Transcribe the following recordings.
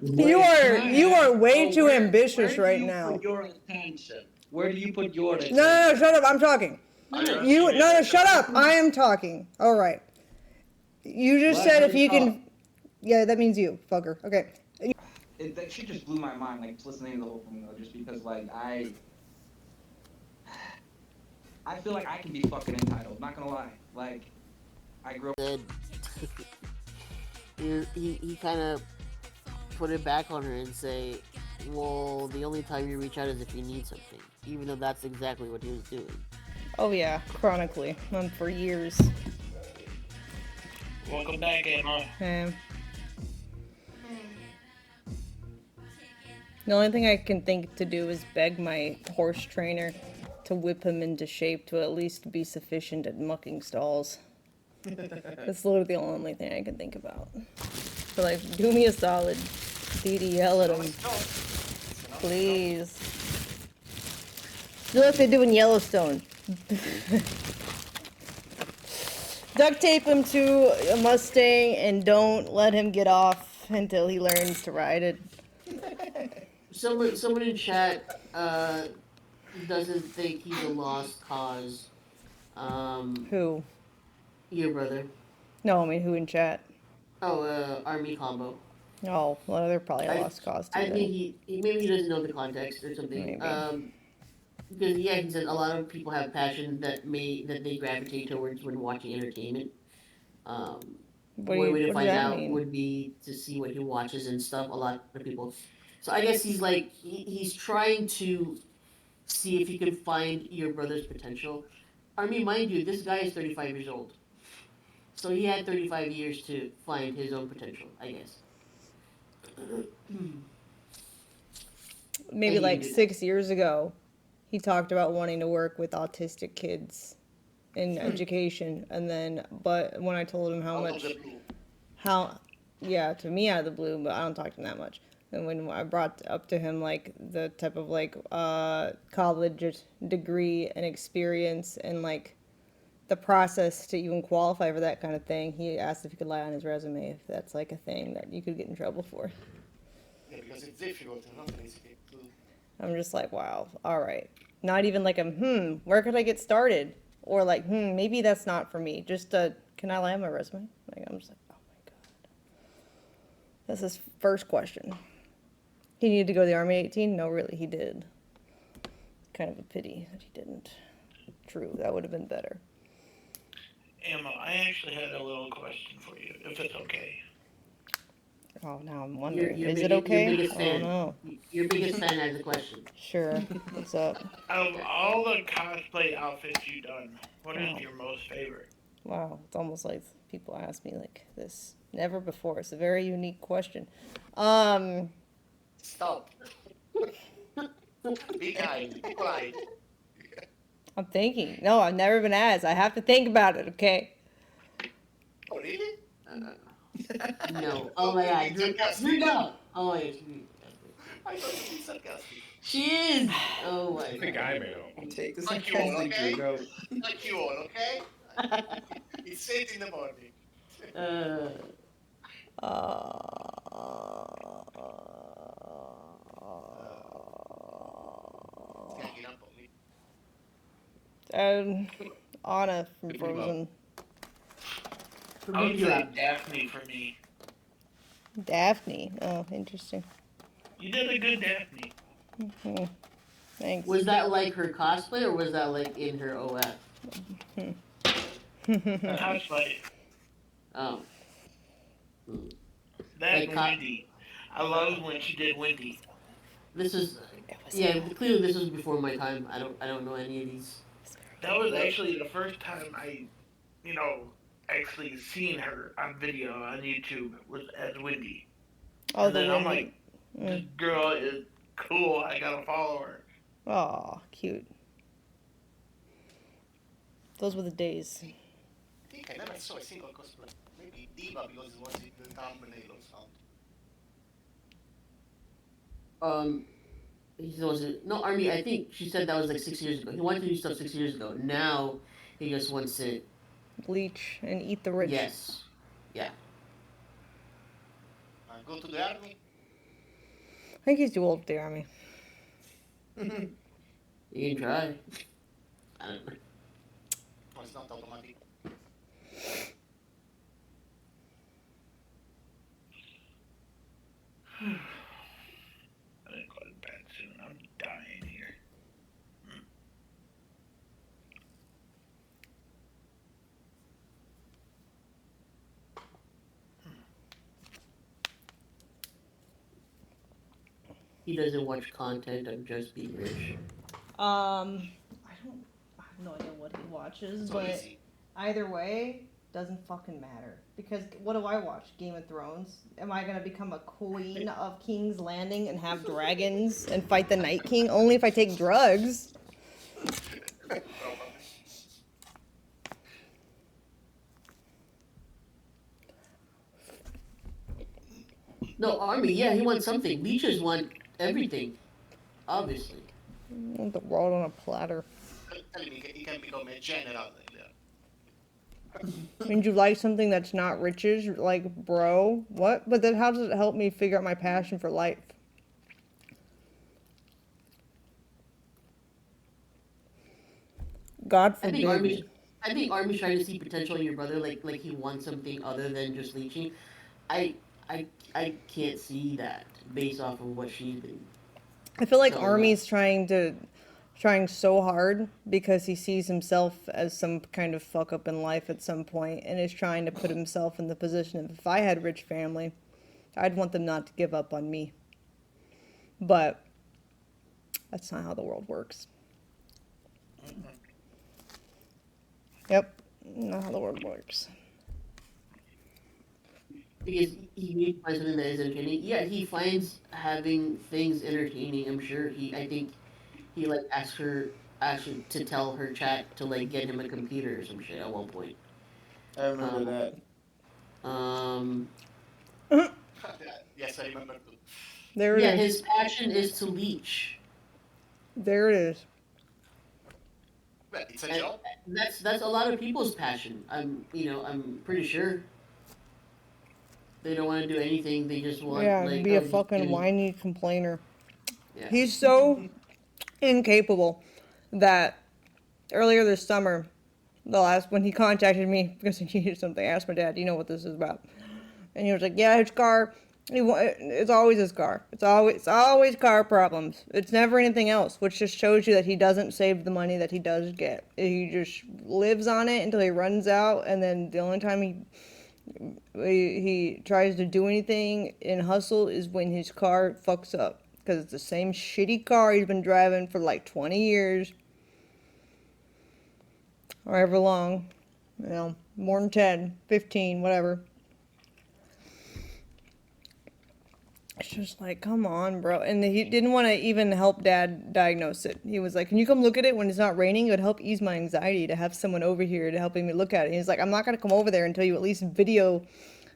You are way too ambitious where right do you now. put your attention? Where do you put your attention? No, shut up. I'm talking. Shut up. I am talking. All right. You just said if you can. Yeah, that means you, fucker. Okay. That shit just blew my mind, like, just listening to the whole thing, though, just because, like, I feel like I can be fucking entitled, not gonna lie. Like, I grew up. Said he kind of put it back on her and say, well, the only time you reach out is if you need something, even though that's exactly what he was doing. Oh yeah, chronically, for years. Welcome back, Emma. The only thing I can think to do is beg my horse trainer to whip him into shape to at least be sufficient at mucking stalls. That's literally the only thing I can think about. So, like, do me a solid. Dee yell at him. Please. Do like they do in Yellowstone. Duct tape him to a Mustang and don't let him get off until he learns to ride it. Someone in chat doesn't think he's a lost cause. Who? Your brother. No, I mean who in chat? Oh, Army Combo. Oh, well, they're probably a lost cause too. I think he maybe he doesn't know the context or something. Maybe. Because yeah, he said a lot of people have passion that they gravitate towards when watching entertainment. One way to find out would be to see what he watches and stuff. A lot of people. So I guess he's like he's trying to see if he can find your brother's potential. I mean, mind you, this guy is 35 years old. So he had 35 years to find his own potential, I guess. Maybe like 6 years ago, he talked about wanting to work with autistic kids in education, and then, but when I told him yeah, to me out of the blue, but I don't talk to him that much. And when I brought up to him like the type of like college degree and experience and like the process to even qualify for that kind of thing, he asked if he could lie on his resume if that's like a thing that you could get in trouble for. Yeah, because it's difficult and not easy to. I'm just like, wow, all right. Not even like where could I get started? Or like, maybe that's not for me. Just can I lie on my resume? Like, I'm just like, oh my god. That's his first question. He needed to go to the Army at 18? No, really, he did. Kind of a pity that he didn't. True, that would have been better. Emma, I actually had a little question for you, if it's okay. Oh, now I'm wondering. Is it okay? Oh, no. Your biggest fan has a question. Sure. What's up? Of all the cosplay outfits you've done, what is your most favorite? Wow, it's almost like people ask me like this. Never before. It's a very unique question. Stop. Be kind. Be polite. I'm thinking. No, I've never been asked. I have to think about it, okay? Oh, really? No. Oh my god. Drink up. Oh wait. I thought you were sarcastic. She is. Oh my god. I think I made him. Take the sarcastic drink out. Like you all, okay? It's 8 in the morning. Anna from Frozen. I would say Daphne for me. Daphne. Oh, interesting. You did a good Daphne. Mm-hmm. Thanks. Was that like her cosplay or was that like in her OF? Cosplay. Oh. That's like Wendy. I love when she did Wendy. This is clearly this was before my time. I don't know any of these. That was actually the first time I, actually seen her on video on YouTube was as Wendy. Oh, and then I'm like, this girl is cool. I gotta follow her. Aw, cute. Those were the days. I think I never saw a single cosplay. Maybe Diva because it was in the thumbnail or something. He wasn't. No, Army. I think she said that was like 6 years ago. He wanted to do stuff 6 years ago. Now he just wants to bleach and eat the rich. Yes. Yeah. Go to the army. think he's too old for the army. You can try. I don't know. Well, it's not automatic. I didn't go to bed soon. I'm dying here. He doesn't watch content of Just Be Rich. I have no idea what he watches, So but easy. either way, doesn't fucking matter. Because what do I watch? Game of Thrones? Am I gonna become a queen of King's Landing and have dragons and fight the Night King? Only if I take drugs. No, army, yeah, he wants something. Leeches want everything. Obviously. I want the world on a platter. Tell me, he can become a general. Means you like something that's not riches, like, bro, what? But then how does it help me figure out my passion for life? God I think forbid. Army's trying to see potential in your brother, like he wants something other than just leeching. I I can't see that based off of what she's been. I feel like telling Army's trying so hard because he sees himself as some kind of fuck up in life at some point and is trying to put himself in the position of if I had a rich family, I'd want them not to give up on me. But that's not how the world works. Yep, not how the world works. Because he finds something that is entertaining. Yeah, he finds having things entertaining. I'm sure I think he like asked her to tell her chat to like get him a computer or some shit at one point. I remember that. Yes, I remember too. There it Yeah, is. his passion is to leech. There it is. Well, it's a And job. that's a lot of people's passion. I'm pretty sure. They don't want to do anything. They just want Yeah, like be a just fucking give me- whiny complainer. Yeah. He's so incapable that earlier this summer, when he contacted me because he needed something, I asked my dad, "Do you know what this is about?" And he was like, "Yeah, his car. It's always his car. It's always car problems. It's never anything else," which just shows you that he doesn't save the money that he does get. He just lives on it until he runs out, and then the only time he tries to do anything and hustle is when his car fucks up, because it's the same shitty car he's been driving for like 20 years, however long, more than 10, 15, whatever. It's just like, come on, bro. And he didn't want to even help Dad diagnose it. He was like, "Can you come look at it when it's not raining? It would help ease my anxiety to have someone over here to helping me look at it." And he's like, "I'm not going to come over there until you at least video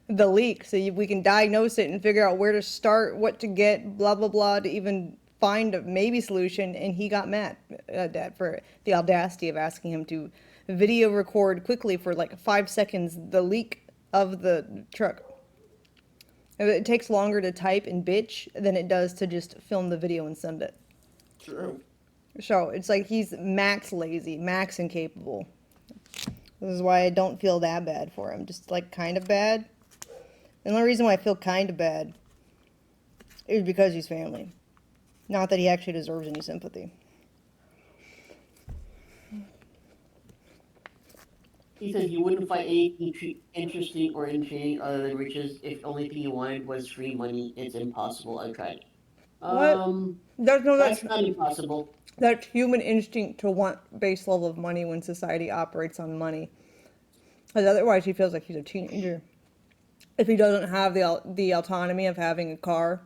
the leak so we can diagnose it and figure out where to start, what to get, blah, blah, blah, to even find a maybe solution." And he got mad at Dad for the audacity of asking him to video record quickly for like 5 seconds the leak of the truck. It takes longer to type and bitch than it does to just film the video and send it. True. So it's like he's max lazy, max incapable. This is why I don't feel that bad for him. Just like kind of bad. And the only reason why I feel kind of bad is because he's family. Not that he actually deserves any sympathy. He says you wouldn't find anything interesting or entertaining other than riches. If the only thing you wanted was free money, it's impossible. I've tried. What? That's not impossible. That's human instinct to want base level of money when society operates on money. Because otherwise he feels like he's a teenager. If he doesn't have the autonomy of having a car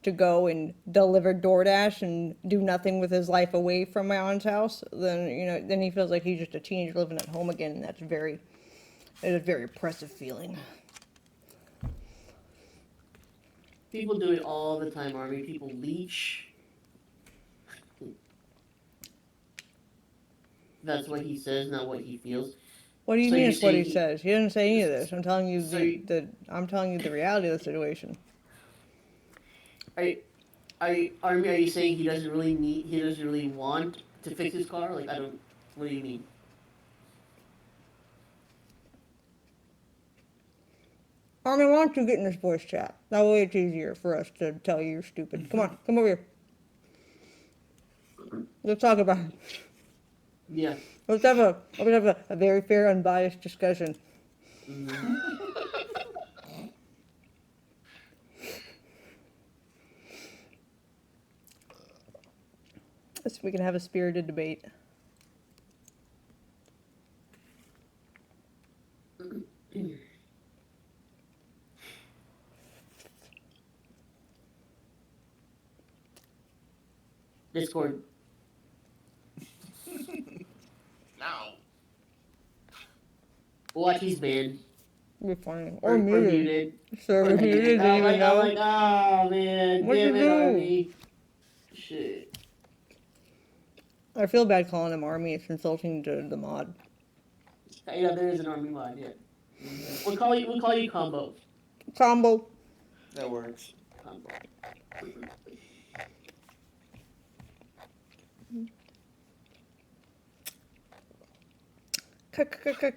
to go and deliver DoorDash and do nothing with his life away from my aunt's house, then he feels like he's just a teenager living at home again, and it's a very oppressive feeling. People do it all the time, Army. People leech. That's what he says, not what he feels. What do you So mean you're it's what he saying- says? He doesn't say any of this. I'm telling you So I'm telling you the reality of the situation. Are you saying he doesn't really want to fix his car? Like, I don't, what do you mean? Armin, why don't you get in this voice chat? That way it's easier for us to tell you you're stupid. Come on, come over here. Let's talk about it. Yeah. Let's have a very fair, unbiased discussion. Mm-hmm. So we can have a spirited debate. Discord. Now. Watch, he's banned. We're fine. Or muted. Server muted, didn't even know. I'm like, oh man, What'd damn you it, do? Army. Shit. I feel bad calling him Army. It's insulting to the mod. Yeah, there is an Army mod, yeah. We'll call you Combo. Combo. That works. Combo.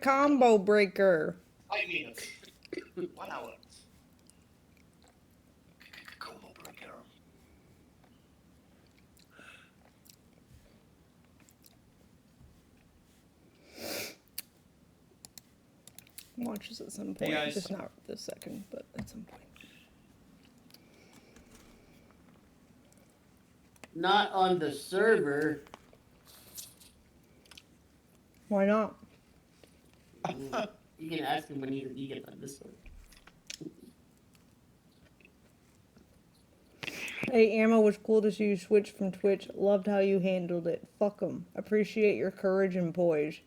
Combo breaker. 5 minutes. 1 hour. Combo breaker. Watches at some point. Hey, guys. Just not this second, but at some point. Not on the server. Why not? You can ask him when you get on this one. Hey, Ammo, was cool to see you switch from Twitch. Loved how you handled it. Fuck 'em. Appreciate your courage and poise.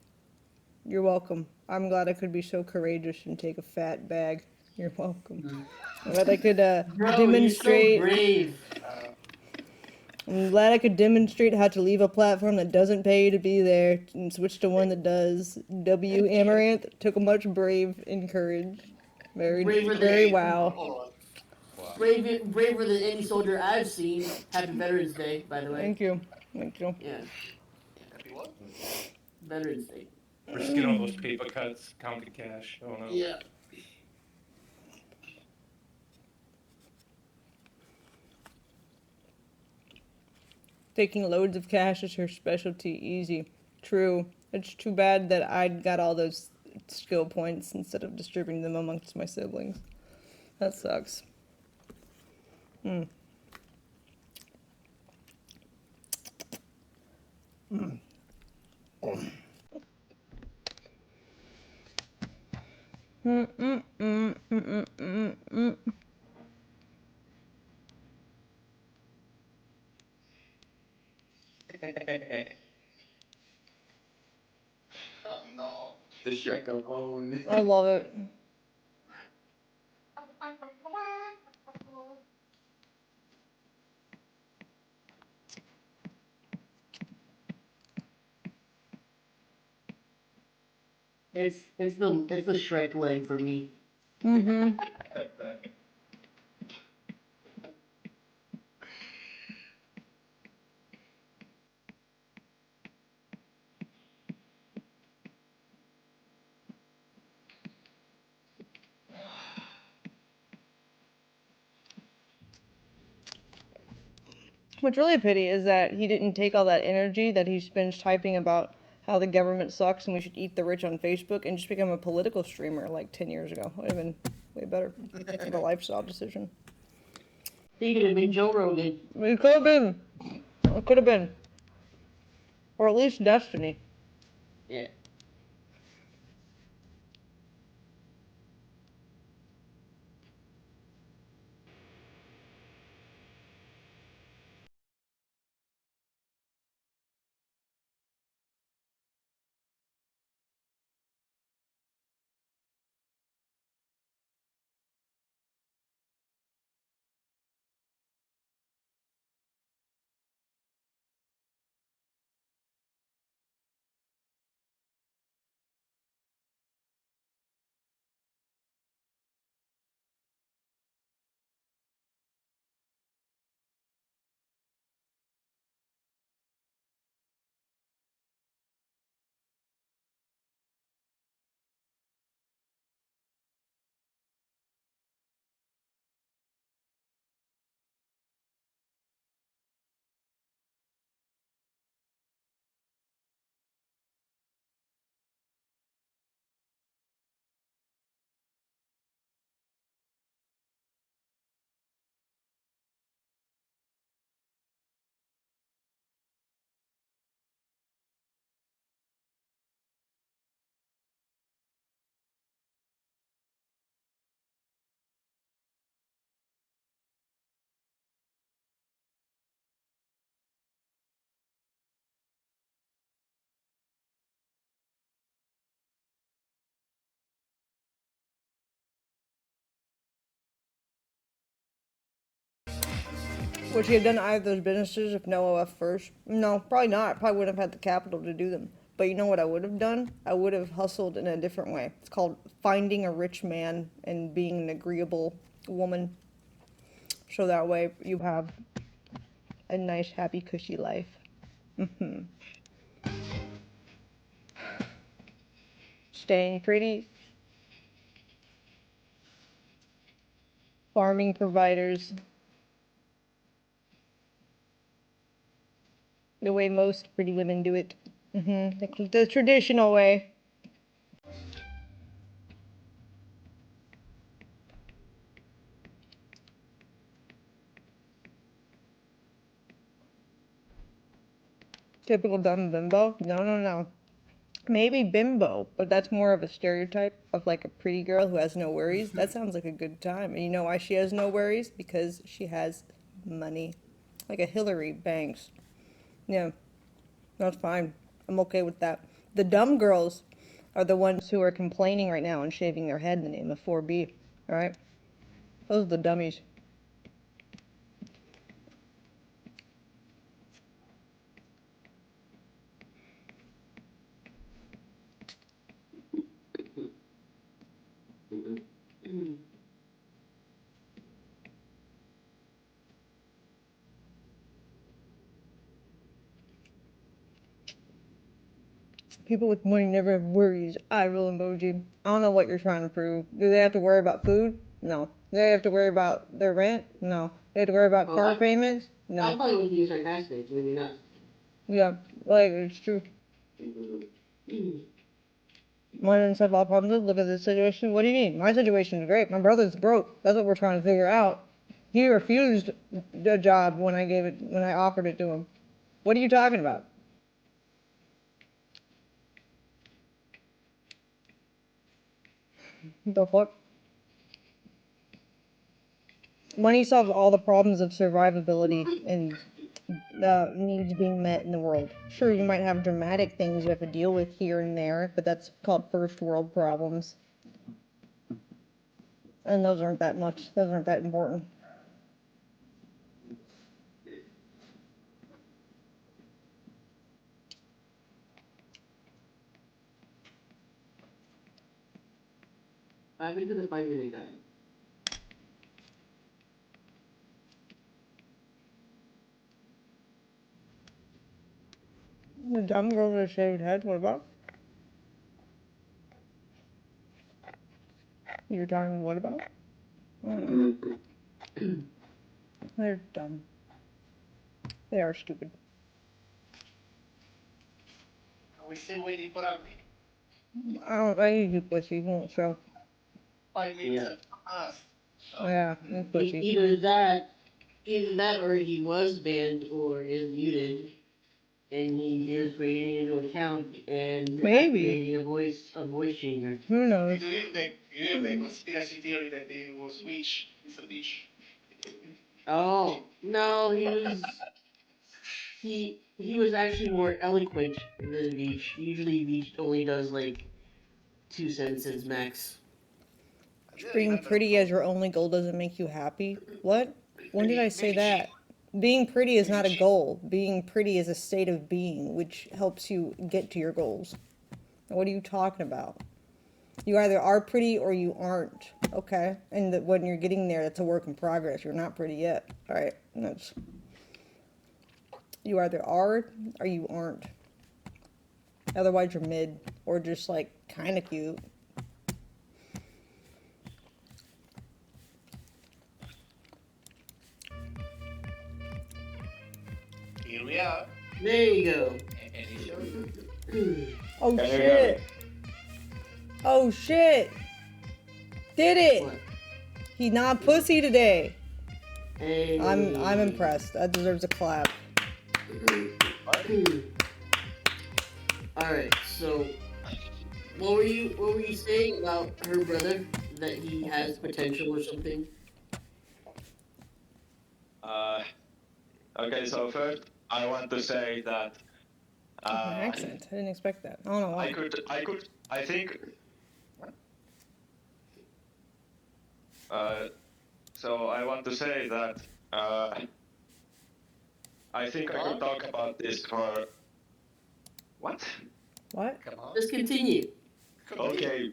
You're welcome. I'm glad I could be so courageous and take a fat bag. You're welcome. I'm glad I could demonstrate. You're so brave. I'm glad I could demonstrate how to leave a platform that doesn't pay to be there and switch to one that does. W. Amouranth took a much brave and courage. Very wow. Oh, Braver than any soldier I've seen. Happy Veterans Day, by the way. Thank you. Thank you. Yeah, happy what? Veterans Day. We're just getting all those paper cuts, counting cash. Oh no. Yeah. Taking loads of cash is her specialty. Easy. True. It's too bad that I got all those skill points instead of distributing them amongst my siblings. That sucks. Mm. Mm. Mm, mm, mm, mm, mm, mm. Oh, no. The Shrek alone. I love it. It's the Shrek leg for me. Mm-hmm. What's really a pity is that he didn't take all that energy that he spends typing about how the government sucks and we should eat the rich on Facebook and just become a political streamer like 10 years ago. Would have been way better. Like a lifestyle decision. He could have been Joe Rogan. It could have been. It could have been. Or at least Destiny. Yeah. Would she have done either of those businesses if no OF first? No, probably not. Probably wouldn't have had the capital to do them. But you know what I would have done? I would have hustled in a different way. It's called finding a rich man and being an agreeable woman. So that way you have a nice, happy, cushy life. Staying pretty. Farming providers. The way most pretty women do it. The traditional way. Typical dumb bimbo? No, no, no. Maybe bimbo, but that's more of a stereotype of like a pretty girl who has no worries. That sounds like a good time. And you know why she has no worries? Because she has money. Like a Hillary Banks. Yeah, that's fine. I'm okay with that. The dumb girls are the ones who are complaining right now and shaving their head in the name of 4B. Alright? Those are the dummies. People with money never have worries. I roll emoji. I don't know what you're trying to prove. Do they have to worry about food? No. Do they have to worry about their rent? No. They have to worry about car payments? No. I thought it was being sarcastic, maybe not. Yeah, like, it's true. One doesn't have all problems. Look at this situation. What do you mean? My situation is great. My brother's broke. That's what we're trying to figure out. He refused the job when I offered it to him. What are you talking about? The fuck? Money solves all the problems of survivability and needs being met in the world. Sure, you might have dramatic things you have to deal with here and there, but that's called first world problems. And those aren't that much. Those aren't that important. I've been to the 5 minute guy. The dumb girl with a shaved head, what about? You're talking what about? They're dumb. They are stupid. Are we still waiting for Army? I need you pussy, won't show. 5 minutes passed. Yeah, pussy. Either that or he was banned or is muted, and he is creating a new account and Maybe. creating a voice changer. Who knows? You the conspiracy theory that he was witch. It's a witch. Oh no, he was actually more eloquent than Veach. Usually Veach only does like 2 sentences max. Being pretty as your only goal doesn't make you happy? What? When did I say that? Being pretty is not a goal. Being pretty is a state of being, which helps you get to your goals. What are you talking about? You either are pretty or you aren't. Okay? And when you're getting there, that's a work in progress. You're not pretty yet. Alright? That's... You either are or you aren't. Otherwise, you're mid. Or just, like, kind of cute. Here we are. There you go. And he showed you. Oh shit! Oh shit! Did it! What? He not pussy today. Hey. I'm impressed. That deserves a clap. All right. So, what were you saying about her brother? That he has potential or something? Okay, so first I want to say that An accent. I didn't expect that. I don't know why. I think. So I want to say that I think I could talk about this for... What? What? Come on. Just continue. Okay.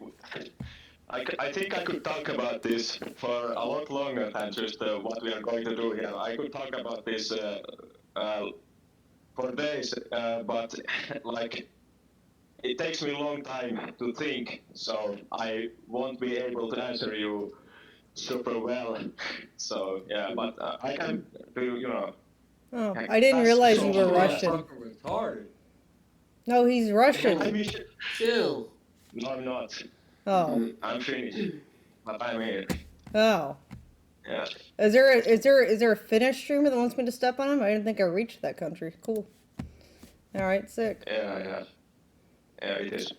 I think I could talk about this for a lot longer than just what we are going to do here. I could talk about this for days, but like it takes me a long time to think, so I won't be able to answer you super well. So yeah, but I can do, you know. Oh, I didn't realize you were so Russian. Fucking retarded. No, he's I Russian. mean, Chill. no, I'm not. Oh, I'm Finnish, but I'm here. oh. Yeah. Is there a Finnish streamer that wants me to step on him? I didn't think I reached that country. Cool. All right, sick. Yeah, it is.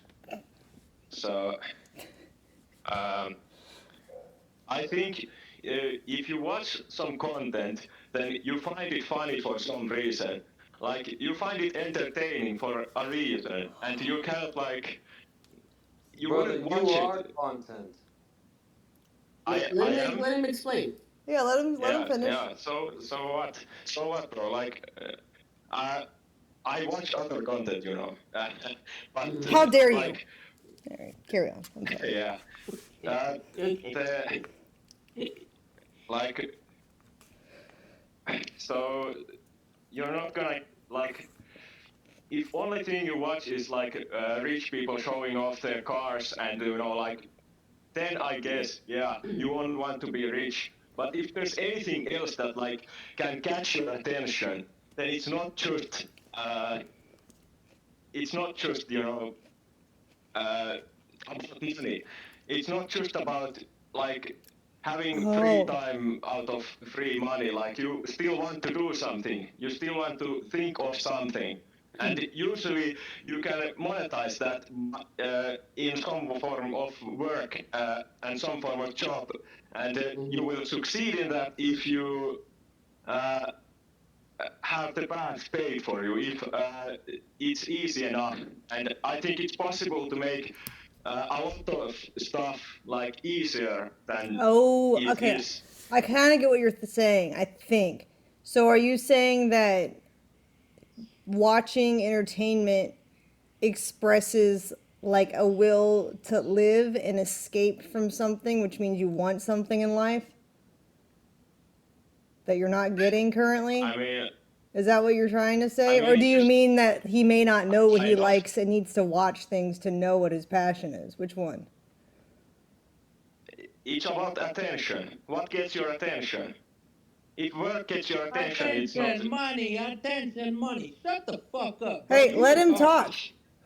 So, I think if you watch some content, then you find it funny for some reason. Like, you find it entertaining for a reason, and you can't, like, you Brother, wouldn't you watch are it. content. I am. Let him explain. Yeah, let him finish. Yeah. So what, bro? Like, I watch other content, you know. But How dare you? like, All right, carry on. I'm sorry. yeah. Like, so you're not gonna like. If only thing you watch is like rich people showing off their cars and you know like, then I guess yeah you won't want to be rich. But if there's anything else that like can catch your attention, then it's not just you know about money. It's not just about like having free time out of free money. Like you still want to do something. You still want to think of something. And usually you can monetize that in some form of work and some form of job. And you will succeed in that if you have the path paid for you, if it's easy enough. And I think it's possible to make a lot of stuff like easier than Oh, it okay. is. I kind of get what you're saying, I think. So are you saying that watching entertainment expresses like a will to live and escape from something, which means you want something in life that you're not getting currently? I mean, is that what you're trying to say? I mean, or do you just, mean that he may not know what he kind of. likes and needs to watch things to know what his passion is? Which one? It's about attention. What gets your attention? If work gets your attention, it's not... Attention, money. Shut the fuck up. Hey, bro. let him talk.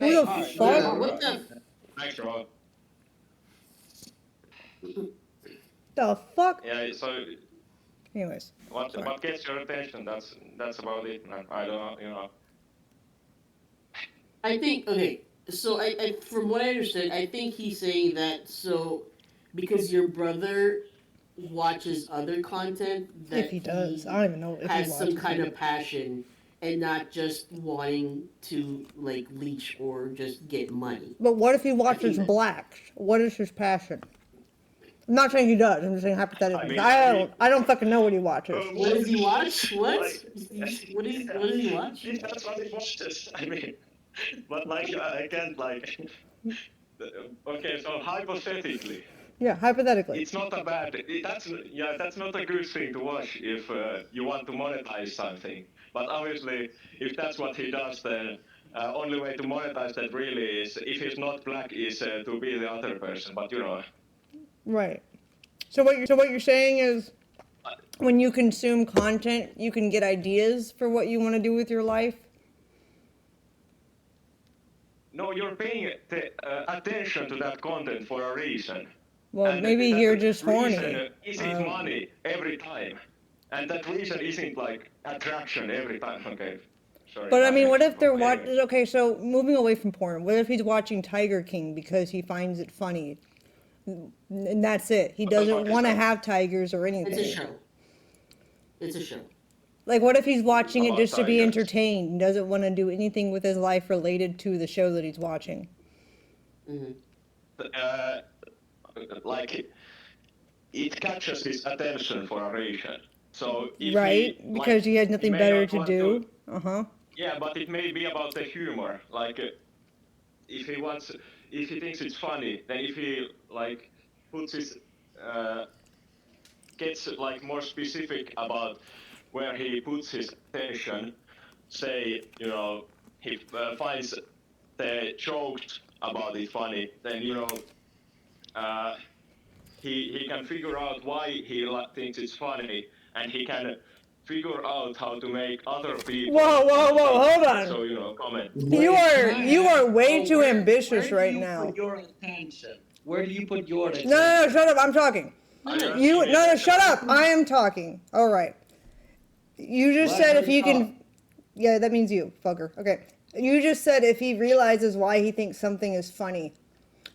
Who Hey, the all right, fuck? What the? Thanks, bro. The fuck? Yeah, so Anyways. what gets your attention? That's about it. I don't know, you know. I think okay. So I from what I understand, I think he's saying that so because your brother watches other content that If he does, I don't even know if he has some watches kind it. of passion and not just wanting to like leech or just get money. But what if he watches Black? What is his passion? I'm not saying he does. I'm just saying hypothetically. I don't fucking know what he watches. What does he watch? What? Like, What does he watch? That's what he watches. I mean, but like I can't like. Okay, so hypothetically. Yeah, hypothetically. It's not a bad. That's not a good thing to watch if you want to monetize something. But obviously, if that's what he does, then only way to monetize that really is if he's not black is to be the other person. But you know. Right. So what you're saying is, when you consume content, you can get ideas for what you want to do with your life. No, you're paying attention to that content for a reason. Well, and maybe you're just horny. Reason isn't money every time, and that reason isn't like attraction every time. Okay, sorry. But I mean, what if they're watching? Okay, so moving away from porn, what if he's watching Tiger King because he finds it funny, and that's it? He doesn't want to have tigers or anything. It's a show. It's a show. Like, what if he's watching it just to be entertained and doesn't want to do anything with his life related to the show that he's watching? Mm-hmm. Like, it catches his attention for a reason. So if Right? he Because he has he nothing may better not to want do. Uh-huh. yeah, but it may be about the humor. If he wants, if he thinks it's funny, then if he puts his uh, gets more specific about where he puts his attention, say, he finds the jokes about it funny, then uh, he can figure out why he thinks it's funny, and he can figure out how to make other people Whoa, hold on. so comment. You are way too where ambitious do right you now. put your attention? Where do you put your attention? No, shut up, I'm talking. Shut up, I am talking. All right. You just Let said her if he talk. can, yeah, that means you, fucker. Okay. You just said if he realizes why he thinks something is funny.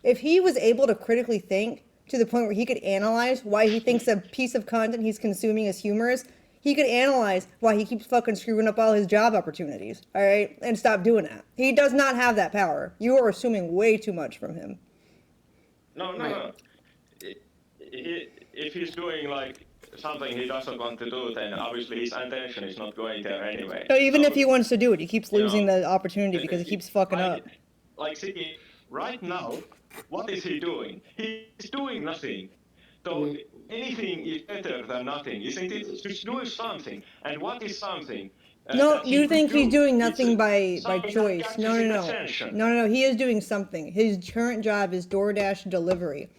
If he was able to critically think to the point where he could analyze why he thinks a piece of content he's consuming is humorous, he could analyze why he keeps fucking screwing up all his job opportunities, all right? And stop doing that. He does not have that power. You are assuming way too much from him. No. If he's doing something he doesn't want to do, then obviously his attention is not going there anyway. So even if he wants to do it, he keeps losing the opportunity and because he keeps fucking up. See, right now, what is he doing? He's doing nothing. So anything is better than nothing, isn't it? Just do something. And what is something? No, that you could think he's do? doing It's, nothing by something that choice. catches No, his no, no. attention. No, he is doing something. His current job is DoorDash delivery.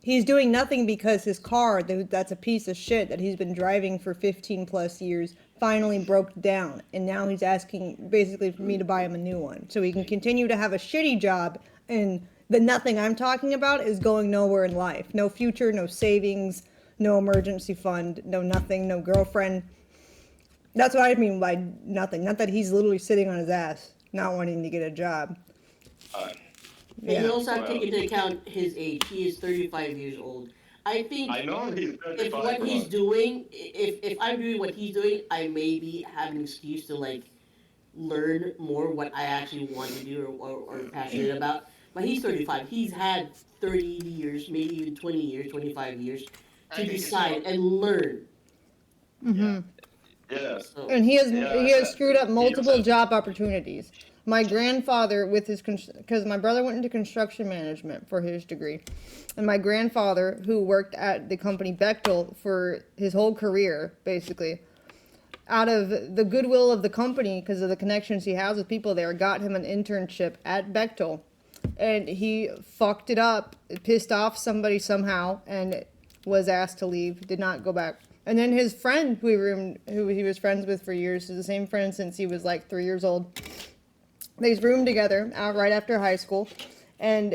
He's doing nothing because his car, that's a piece of shit that he's been driving for 15 plus years, finally broke down. And now he's asking basically for me to buy him a new one. So he can continue to have a shitty job, and the nothing I'm talking about is going nowhere in life. No future, no savings, no emergency fund, no nothing, no girlfriend. That's what I mean by nothing. Not that he's literally sitting on his ass, not wanting to get a job. And you also have to take into account his age. He is 35 years old. I think I know he's 35, if what he's doing, if I'm doing what he's doing, I maybe have an excuse to learn more what I actually want to do or passionate about. But he's 35. He's had 30 years, maybe even 20 years, 25 years to decide and learn. Mm-hmm. Yeah. And he has screwed up multiple job opportunities. My grandfather, because my brother went into construction management for his degree, and my grandfather, who worked at the company Bechtel for his whole career, basically, out of the goodwill of the company, because of the connections he has with people there, got him an internship at Bechtel, and he fucked it up, pissed off somebody somehow, and was asked to leave, did not go back. And then his friend, who he was friends with for years, is the same friend since he was 3 years old. They roomed together right after high school, and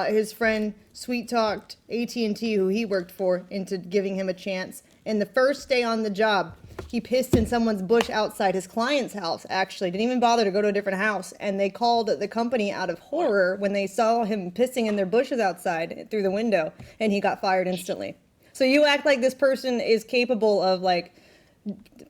his friend sweet-talked AT&T, who he worked for, into giving him a chance. And the first day on the job, he pissed in someone's bush outside his client's house, actually. Didn't even bother to go to a different house. And they called the company out of horror when they saw him pissing in their bushes outside through the window, and he got fired instantly. So you act like this person is capable of,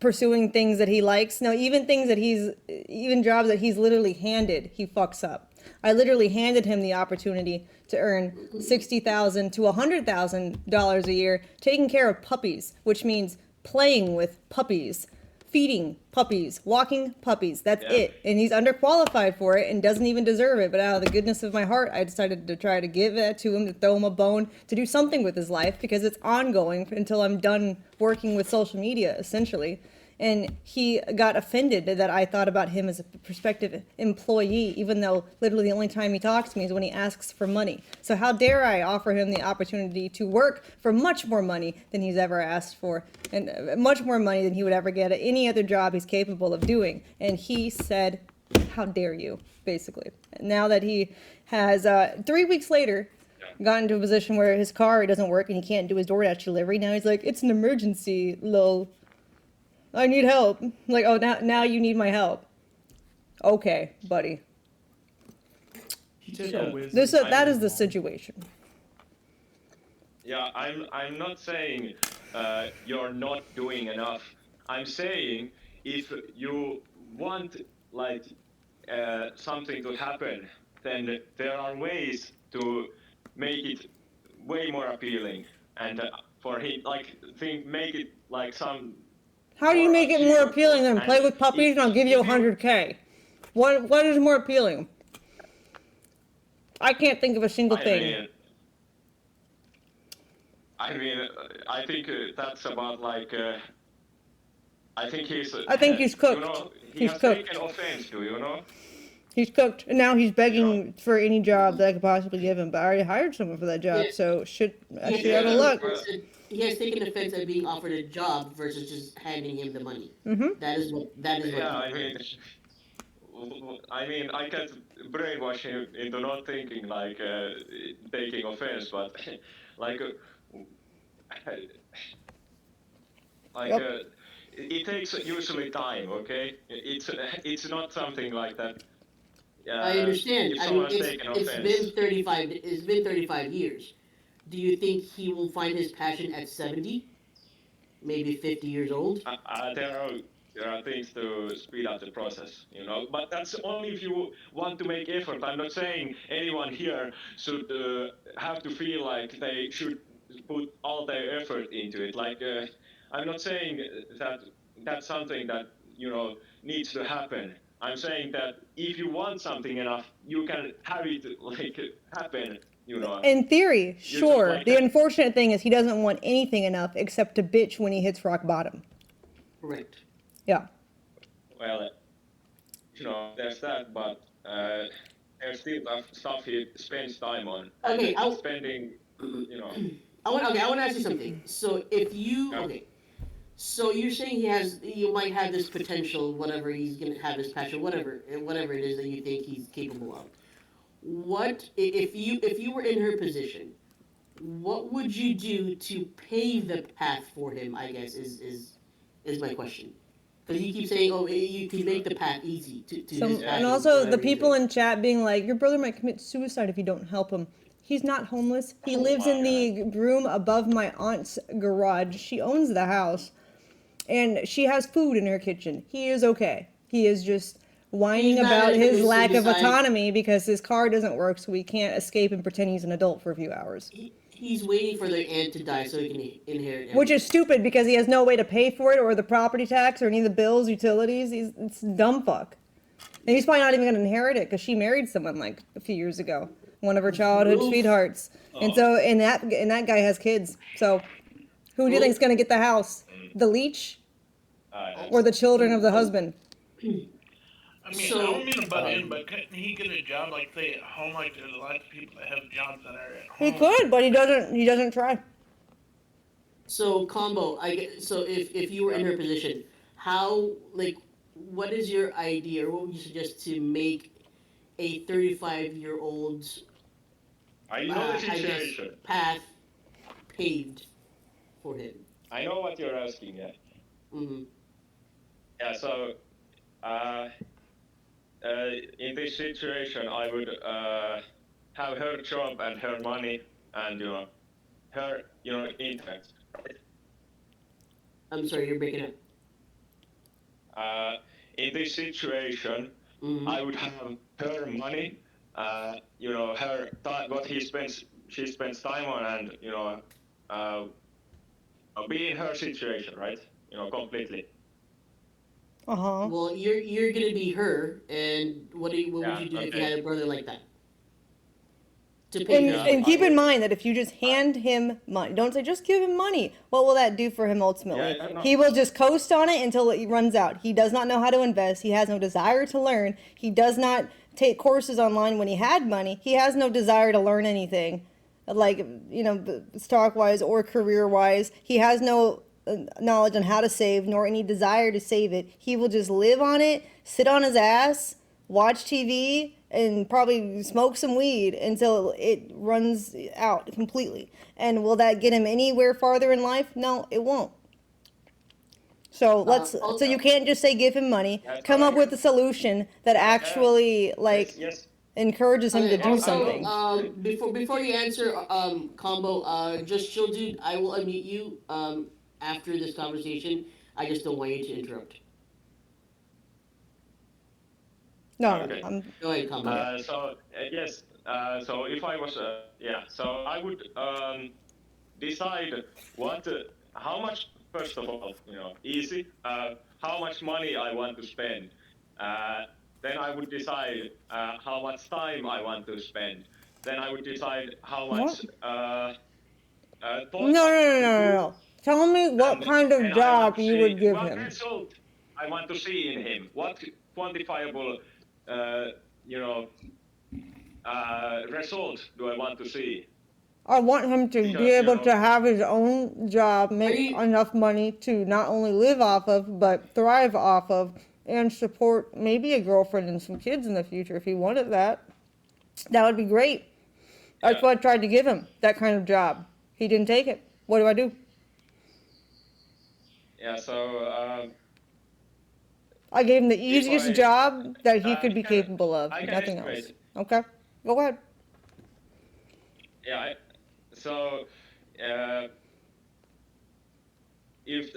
pursuing things that he likes. No, even jobs that he's literally handed, he fucks up. I literally handed him the opportunity to earn $60,000 to $100,000 a year taking care of puppies, which means playing with puppies, feeding puppies, walking puppies. That's it. And he's underqualified for it and doesn't even deserve it. But out of the goodness of my heart, I decided to try to give that to him, to throw him a bone, to do something with his life, because it's ongoing until I'm done working with social media, essentially. And he got offended that I thought about him as a prospective employee, even though literally the only time he talks to me is when he asks for money. So how dare I offer him the opportunity to work for much more money than he's ever asked for, and much more money than he would ever get at any other job he's capable of doing. And he said, how dare you, basically. Now that he has, 3 weeks later, gotten to a position where his car doesn't work and he can't do his DoorDash delivery, now he's like, it's an emergency, lol. I need help. Oh, now you need my help. Okay, buddy. That is the situation. Yeah, I'm not saying you're not doing enough. I'm saying if you want something to happen, then there are ways to make it way more appealing, and for him make it some How do you make it more appealing than play with puppies and I'll give you if 100K? What is more appealing? I can't think of a single thing. I think that's about like. I think he's. I think he's cooked. You know, He's cooked. taken offense to, you know. He's cooked, and now he's begging for any job that I could possibly give him. But I already hired someone for that job, so I should out of luck. He has taken offense at being offered a job versus just handing him the money. Mm-hmm. That is what. Yeah, I mean, I can't brainwash him into not thinking like taking offense, but like, it takes usually time. Okay, it's not something like that. I understand. If I mean, someone's taken it's offense. been 35. It's been 35 years. Do you think he will find his passion at 70? Maybe 50 years old? There are things to speed up the process, you know. But that's only if you want to make effort. I'm not saying anyone here should have to feel like they should put all their effort into it. Like, I'm not saying that that's something that, you know, needs to happen. I'm saying that if you want something enough, you can have it like happen. You know. In theory, sure. The unfortunate thing is he doesn't want anything enough except to bitch when he hits rock bottom. Correct. Yeah. Well, you know, there's that, but there's still stuff he spends time on. Okay, spending, you know. I want to ask you something. So if you so you're saying you might have this potential, whatever he's gonna have his passion, whatever it is that you think he's capable of. What if you were in her position? What would you do to pave the path for him? I guess is my question. Because you keep saying, oh, you can make the path easy to his passion. And also the people in chat being like, your brother might commit suicide if you don't help him. He's not homeless. He lives in the room above my aunt's garage. She owns the house. And she has food in her kitchen. He is okay. He is just whining about his lack of autonomy because his car doesn't work, so he can't escape and pretend he's an adult for a few hours. He's waiting for their aunt to die so he can inherit everything. Which is stupid because he has no way to pay for it or the property tax or any of the bills, utilities. It's dumb fuck. And he's probably not even going to inherit it because she married someone like a few years ago. One of her childhood sweethearts. And so, and that guy has kids. So who do you think is going to get the house? The leech? Or the children of the husband? I mean, I don't mean to butt in, but couldn't he get a job, like, say, at home? Like, there's a lot of people that have jobs that are at home. He could, but he doesn't try. So, Combo, so if you were in her position, how, like, what is your idea, or what would you suggest to make a 35-year-old's path paved for him? I know what you're asking, yeah. Mm-hmm. Yeah, so in this situation, I would have her job and her money and, you know, her, you know, interest. I'm sorry, you're breaking up. In this situation, I would have her money, you know, her time, what she spends time on, and, you know, be in her situation, right? You know, completely. Well, you're gonna be her, and what would you do if you had a brother like that? And keep in mind that if you just hand him money, don't say just give him money. What will that do for him ultimately? He will just coast on it until it runs out. He does not know how to invest. He has no desire to learn. He does not take courses online when he had money. He has no desire to learn anything, like, you know, stock-wise or career-wise. He has no knowledge on how to save, nor any desire to save it. He will just live on it, sit on his ass, watch TV, and probably smoke some weed until it runs out completely. And will that get him anywhere farther in life? No, it won't. So so you can't just say give him money. Come up with a solution that actually encourages him to do something. Before you answer, Combo, just chill, dude. I will unmute you after this conversation. I just don't want you to interrupt. No, okay. Go ahead, Combo. So yes, so if I was, so I would decide how much first of all, easy. How much money I want to spend. Then I would decide how much time I want to spend. Then I would decide how much No, no, no, no, no, no. Tell me what kind of and I want job to you see would give what him. result I want to see in him. What quantifiable, result do I want to see? I want him to be Because, able to have his own job, make enough money to not only live off of, but thrive off of, and support maybe a girlfriend and some kids in the future if he wanted that. That would be great. That's what I tried to give him, that kind of job. He didn't take it. What do I do? Yeah, so I gave him the easiest job that he could be capable of, I can nothing estimate. else. Okay, go ahead. Yeah, so if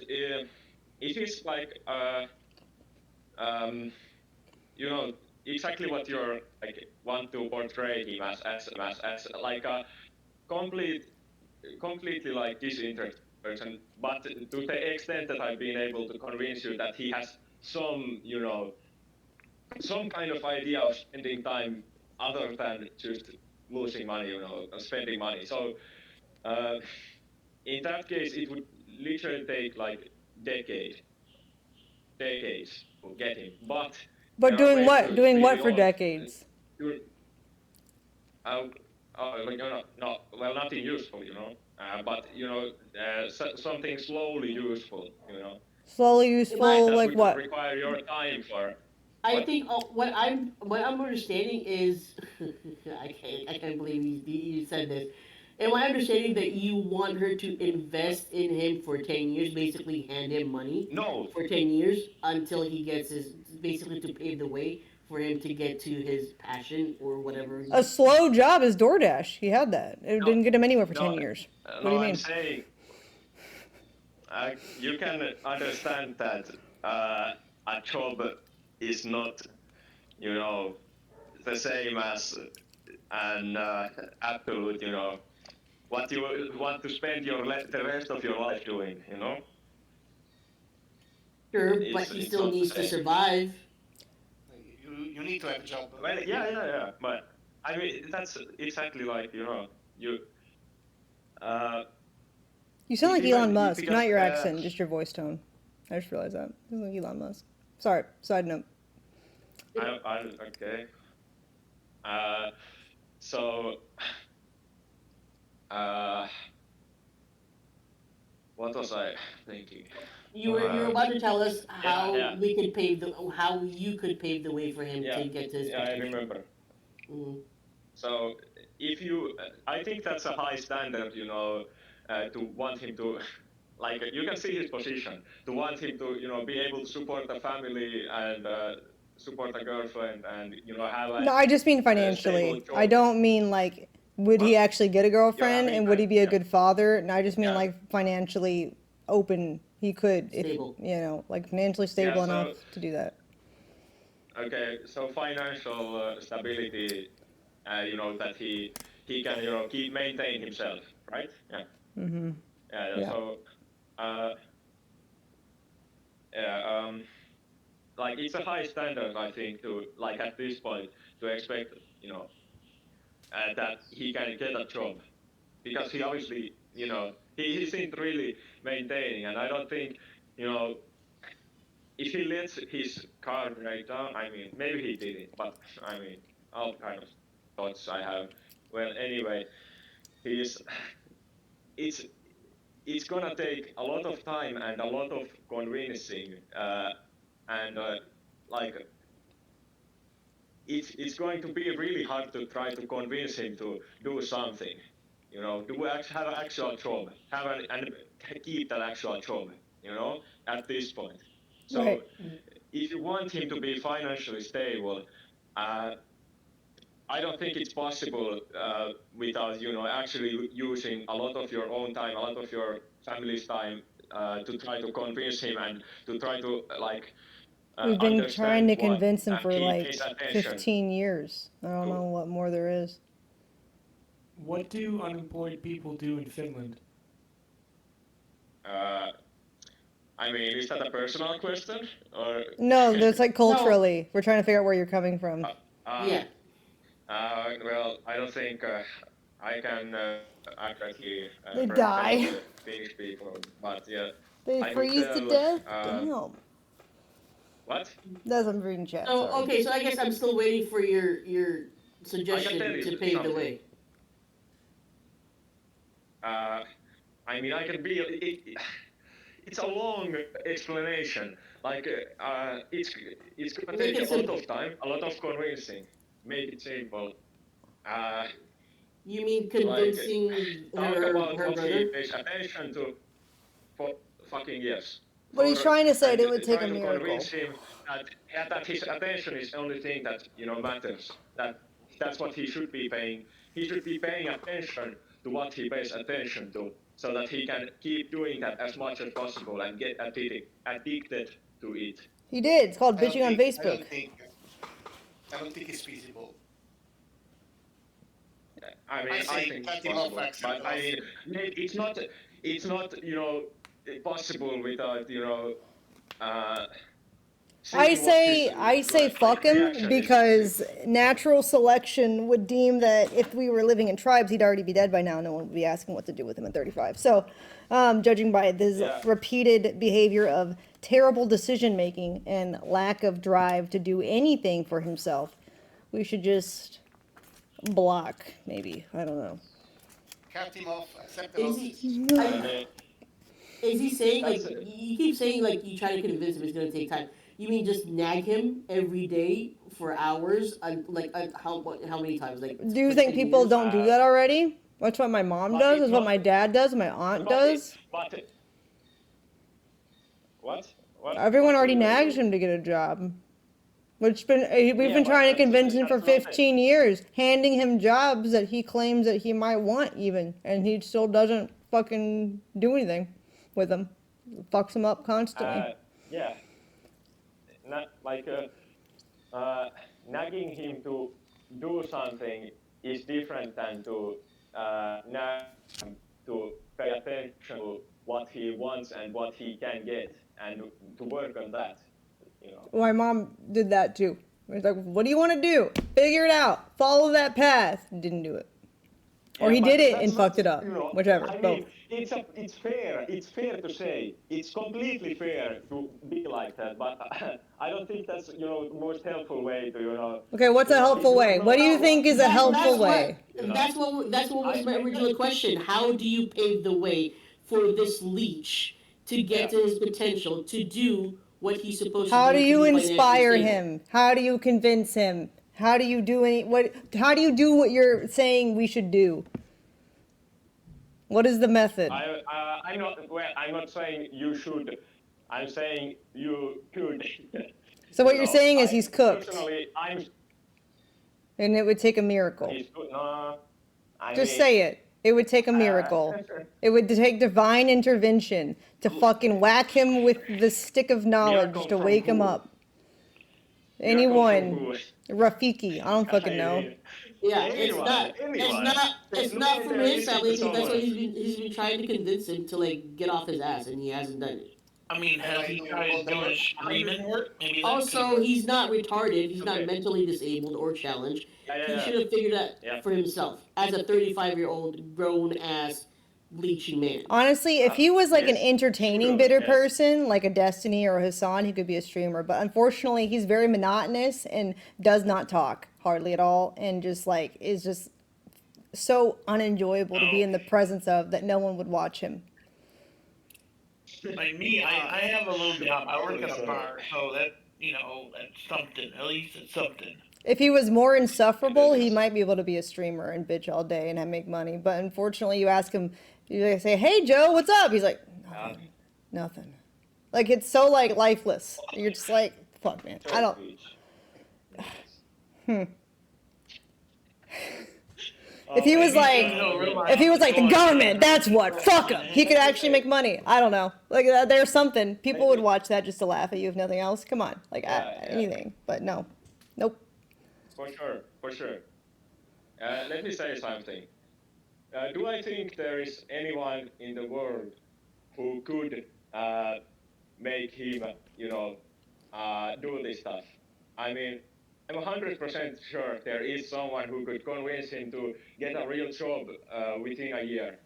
it's like exactly what you're like want to portray him as like a completely like disinterested person, but to the extent that I've been able to convince you that he has some some kind of idea of spending time other than just losing money, spending money. So in that case, it would literally take like decades to get him. But But there are doing ways what? to Doing speed what it for up. decades? Well, nothing useful, but something slowly useful, Slowly useful, that like would what? require your time for. I think what I'm understanding is I can't believe you said this. Am I understanding that you want her to invest in him for 10 years, basically hand him money No, for 10 years until he gets his basically to pave the way for him to get to his passion or whatever. A slow job is DoorDash. He had that. It no, didn't get him anywhere for 10 no, years. What do no. you I'm mean? saying you can understand that a job is not, you know, the same as an absolute, what you want to spend the rest of your life doing, Sure, but he It's still not the needs to same. survive. You need to have a job. Well, yeah. But I mean, that's exactly like, you. Uh, You sound like Elon Musk, because not your accent, just your voice tone. I just realized that. You sound like Elon Musk. Sorry, side note. okay. So, uh, what was I thinking? You were about to tell us how yeah. we could how you could pave the way for him to get to his Yeah, I potential. remember. Mm. So if you, I think that's a high standard, to want him to, like, you can see his position, to want him to, be able to support a family and support a girlfriend and, have No, I just mean stable financially. job. I don't mean like, would he actually get a girlfriend and would he be a good father? And I just mean like financially open. He could, if Stable. like financially stable so- enough to do that. Okay, so financial stability, that he can, keep maintain himself, right? Yeah. Mm-hmm. Yeah. So, like it's a high standard, I think, to like at this point to expect, that he can get a job, because he obviously, he isn't really maintaining, and I don't think, if he lets his car break down, I mean, maybe he didn't, but I mean, all kind of thoughts I have. Well, anyway, he's, it's gonna take a lot of time and a lot of convincing, and like it's going to be really hard to try to convince him to do something, have an actual job, and keep that actual job, at this point. So Right. if you want him to be financially stable, I don't think it's possible without, actually using a lot of your own time, a lot of your family's time, to try to convince him and to try to like We've been trying to convince him for keep like his attention. 15 years. I don't know what more there is. What do unemployed people do in Finland? I mean, is that a personal question or? No, there's like culturally. We're trying to figure out where you're coming from. Yeah. Well, I don't think I can accurately They represent die. the Finnish people, but yeah, They I could freeze to tell. death? Damn. What? That's I'm reading chat. So Sorry. okay, so I guess I'm still waiting for your I can suggestion tell you to pave the something. way. I mean, I can be. It's a long explanation. Like, it's gonna Make take it a lot simple. of time, a lot of convincing. Make it simple. You mean Like, convincing talk about her what he brother? pays attention to for fucking years. But he's trying to say it would take a Trying to miracle. convince him that his attention is the only thing that matters. That's what he should be paying. He should be paying attention to what he pays attention to, so that he can keep doing that as much as possible and get addicted to it. He did. It's called bitching on Facebook. I don't think it's feasible. I mean, I I say think cut it's him off, possible, accept but I off. mean, it's not possible without I seeing what his say fuck him reaction is. because natural selection would deem that if we were living in tribes, he'd already be dead by now. No one would be asking what to do with him at 35. So, judging by this repeated behavior of terrible decision making and lack of drive to do anything for himself, we should just block. Maybe I don't know. Cut him off, accept the Is loss. he? Is he saying like you keep saying like you try to convince him it's gonna take time? You mean just nag him every day for hours? How many times? Like Do you for think 10 people years? don't do that already? That's what my mom But does. it's That's what not- my dad does. My aunt does. What? Everyone already nags him to get a job. We've been but trying to that's- convince him for that's nothing. 15 years, handing him jobs that he claims that he might want even, and he still doesn't fucking do anything with them. Fucks him up constantly. Yeah. Not like nagging him to do something is different than to nag him to pay attention to what he wants and what he can get and to work on that. My mom did that too. It's like, what do you want to do? Figure it out. Follow that path. Didn't do it. Or he but did it that's and not, fucked it up. Whichever. I Both. mean, it's fair. It's fair to say. It's completely fair to be like that. But I don't think that's the most helpful way to Okay, what's a helpful way? What do you think is a helpful way? That's what was my original question. How do you pave the way for this leech to get to his potential to do what he's supposed How to do do? you to be financially inspire stable? him? How do you convince him? How do you do how do you do what you're saying we should do? What is the method? I'm not saying you should. I'm saying you could. So what you're saying is he's cooked. Personally, And it would take a miracle. he's good. No, Just say it. It would take a miracle. It would take divine intervention to fucking whack him with the stick of knowledge Miracle to from wake him who? up. Miracle from Anyone. who? Rafiki. I don't fucking know. Yeah, Anyone. it's not from his family because that's why he's been trying to convince him to like get off his ass and he hasn't done it. I mean, has he tried doing streaming work? Maybe that Also, he's not retarded. He's Okay. not mentally disabled or challenged. He Yeah. should have figured that Yeah. for himself as a 35-year-old grown ass leeching man. Honestly, if he was like an Yes, entertaining sure, bitter yes. person, like a Destiny or a Hassan, he could be a streamer. But unfortunately, he's very monotonous and does not talk hardly at all, and just like is just so unenjoyable to be in the presence of that no one would watch him. like me, I have a little job. I work at a bar, so that that's something. At least it's something. If he was more insufferable, he might be able to be a streamer and bitch all day and make money. But unfortunately, you ask him, you say, "Hey Joe, what's up?" He's like, "Nothing, nothing." Like it's so like lifeless. You're just like, "Fuck, man, I don't." If he was like the government, that's what. Fuck him. He could actually make money. I don't know. Like there's something people would watch that just to laugh at you if nothing else. Come on, like anything. But no, nope. For sure. Let me say something. Do I think there is anyone in the world who could make him, do this stuff. I mean, I'm 100% sure there is someone who could convince him to get a real job within a year,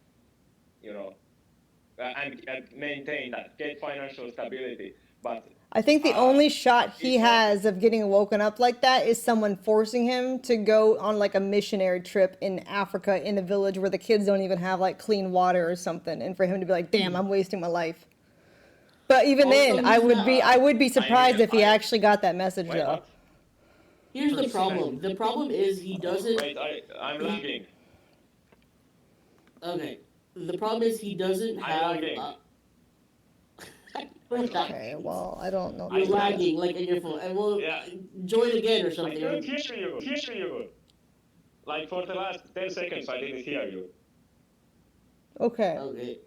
and maintain that, get financial stability. But I think the only shot he it's not- has of getting woken up like that is someone forcing him to go on like a missionary trip in Africa in a village where the kids don't even have like clean water or something, and for him to be like, "Damn, I'm wasting my life." But even Also, then, I he's would not- be surprised if he I- actually got that message Wait, though. what? Here's the problem. The problem is he doesn't. Wait, I'm lagging. Okay. The problem is he doesn't have. lagging. Okay, well, I don't know. You're lagging like in your phone. And we'll Yeah. join again or I something. couldn't hear you. Like for the last 10 seconds, I didn't hear you. Okay. Okay.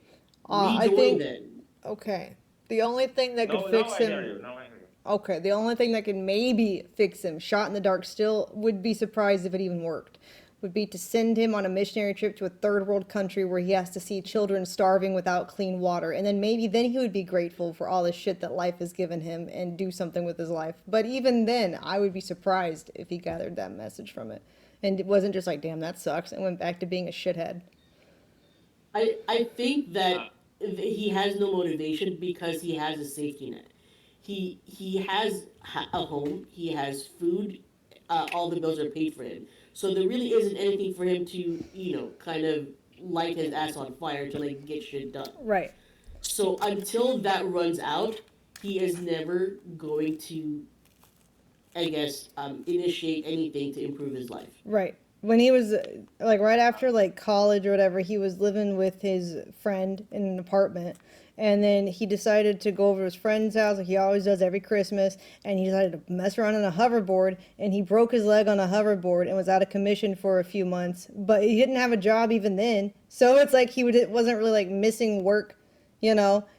I Rejoin think. then. Okay. The only thing that could Now fix I him. hear you. Now I hear you. Okay, the only thing that could maybe fix him, shot in the dark still, would be surprised if it even worked, would be to send him on a missionary trip to a third world country where he has to see children starving without clean water. And then maybe then he would be grateful for all the shit that life has given him and do something with his life. But even then, I would be surprised if he gathered that message from it. And it wasn't just like, damn, that sucks, and went back to being a shithead. I think that he has no motivation because he has a safety net. He has a home. He has food. All the bills are paid for him. So there really isn't anything for him to kind of light his ass on fire to like get shit done. Right. So until that runs out, he is never going to, I guess, initiate anything to improve his life. Right. When he was like right after like college or whatever, he was living with his friend in an apartment, and then he decided to go over to his friend's house like he always does every Christmas, and he decided to mess around on a hoverboard, and he broke his leg on a hoverboard and was out of commission for a few months, but he didn't have a job even then, so it's like it wasn't really like missing work.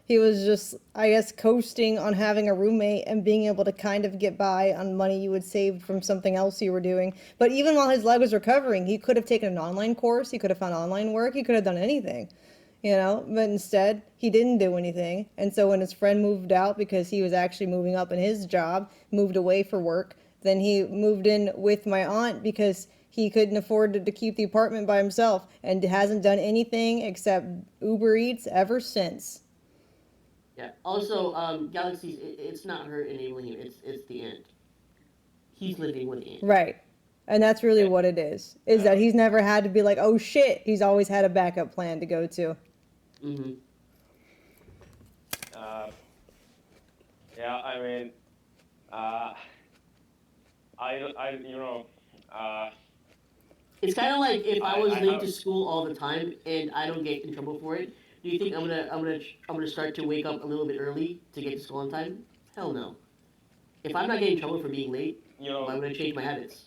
He was just, I guess, coasting on having a roommate and being able to kind of get by on money you would save from something else you were doing. But even while his leg was recovering, he could have taken an online course. He could have found online work. He could have done anything, But instead, he didn't do anything. And so when his friend moved out because he was actually moving up in his job, moved away for work, then he moved in with my aunt because he couldn't afford to keep the apartment by himself, and hasn't done anything except Uber Eats ever since. Yeah. Also, Galaxy's it's not her enabling him. It's the ant. He's living with the ant. Right. And that's really what it is that he's never had to be like, oh shit. He's always had a backup plan to go to. Mm-hmm. Yeah, I mean, It's kind of like if I was I late have- to school all the time and I don't get in trouble for it. Do you think I'm gonna start to wake up a little bit early to get to school on time? Hell no. If I'm not getting in trouble for being late, why would I change my habits?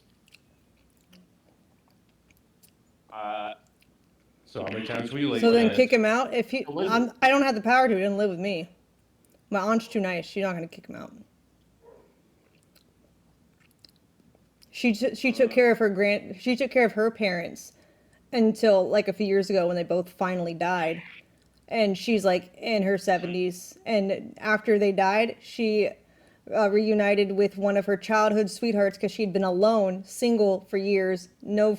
So how many times were you late? So then for kick that? him out. I don't have the power to. He didn't live with me. My aunt's too nice. She's not going to kick him out. She took care of her parents until like a few years ago when they both finally died. And she's like in her 70s. And after they died, she reunited with one of her childhood sweethearts because she'd been alone, single for years, no